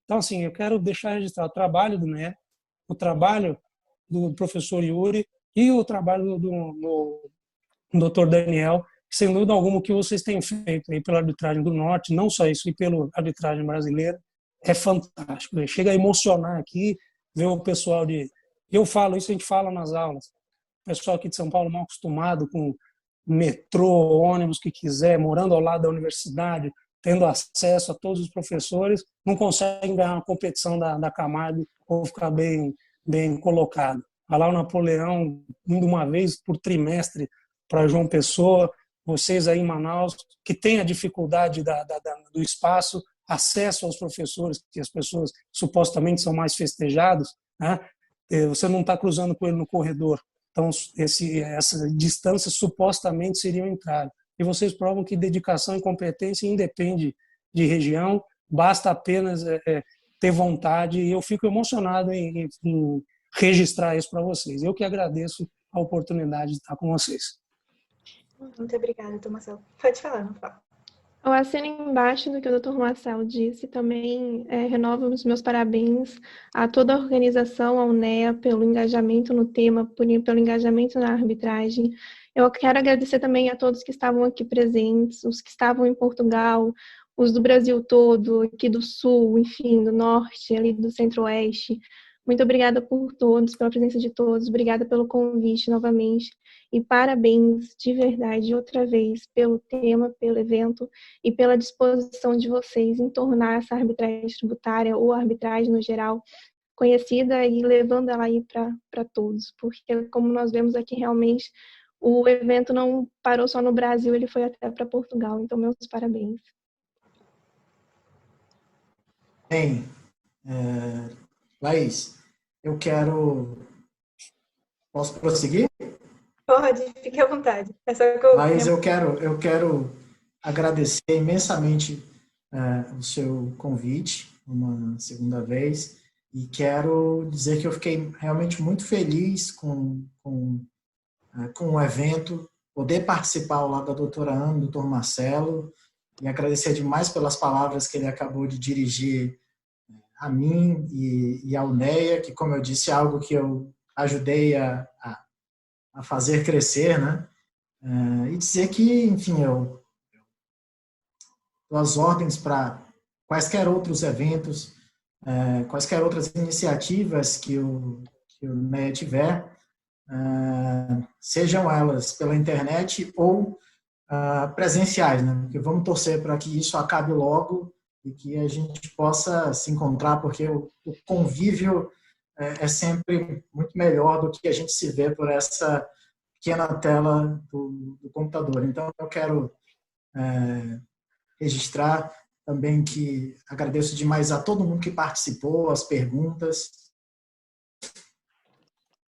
[SPEAKER 3] Então, assim, eu quero deixar registrado o trabalho do NEA, o trabalho do professor Yuri e o trabalho do Dr. Daniel, que, sem dúvida alguma, o que vocês têm feito aí pela arbitragem do Norte, não só isso, e pela arbitragem brasileira, é fantástico. Chega a emocionar aqui, ver o pessoal Eu falo isso, a gente fala nas aulas. O pessoal aqui de São Paulo mal acostumado com metrô, ônibus que quiser, morando ao lado da universidade, tendo acesso a todos os professores, não conseguem ganhar uma competição da Camargo ou ficar bem colocado. Lá o Napoleão, indo uma vez por trimestre para João Pessoa, vocês aí em Manaus, que têm a dificuldade do espaço, acesso aos professores, que as pessoas supostamente são mais festejados, né? Você não está cruzando com ele no corredor. Então, essa distância supostamente seria um entrave. E vocês provam que dedicação e competência independe de região, basta apenas ter vontade, e eu fico emocionado em registrar isso para vocês. Eu que agradeço a oportunidade de estar com vocês.
[SPEAKER 1] Muito obrigada, Dr. Marcelo. Pode falar, não fala.
[SPEAKER 2] Eu assino embaixo do que o Dr. Marcelo disse, também renovo os meus parabéns a toda a organização, ao NEA, pelo engajamento no tema, pelo engajamento na arbitragem. Eu quero agradecer também a todos que estavam aqui presentes, os que estavam em Portugal, os do Brasil todo, aqui do Sul, enfim, do Norte, ali do Centro-Oeste. Muito obrigada por todos, pela presença de todos, obrigada pelo convite novamente. E parabéns de verdade, outra vez, pelo tema, pelo evento e pela disposição de vocês em tornar essa arbitragem tributária ou arbitragem no geral conhecida e levando ela aí para todos. Porque, como nós vemos aqui, realmente, o evento não parou só no Brasil, ele foi até para Portugal. Então, meus parabéns.
[SPEAKER 4] Bem, Laís, eu quero... Posso prosseguir?
[SPEAKER 1] Pode, fique à vontade. É só que
[SPEAKER 4] Mas eu quero agradecer imensamente o seu convite uma segunda vez e quero dizer que eu fiquei realmente muito feliz com o evento, poder participar ao lado da doutora Ana, do doutor Marcelo, e agradecer demais pelas palavras que ele acabou de dirigir a mim e ao NEA, que, como eu disse, é algo que eu ajudei a fazer crescer, né? E dizer que, enfim, eu dou as ordens para quaisquer outros eventos, quaisquer outras iniciativas que o NEA tiver, sejam elas pela internet ou presenciais, né? Porque vamos torcer para que isso acabe logo e que a gente possa se encontrar, porque o convívio é sempre muito melhor do que a gente se vê por essa pequena tela do computador. Então, eu quero registrar também que agradeço demais a todo mundo que participou, as perguntas.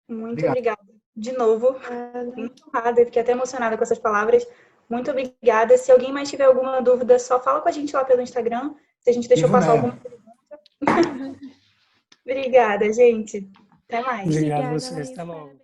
[SPEAKER 1] Muito obrigada. De novo, muito honrada, fiquei até emocionada com essas palavras. Muito obrigada. Se alguém mais tiver alguma dúvida, só fala com a gente lá pelo Instagram, se a gente deixou passar alguma pergunta. Obrigada, gente. Até mais.
[SPEAKER 3] Obrigado a vocês. Até logo.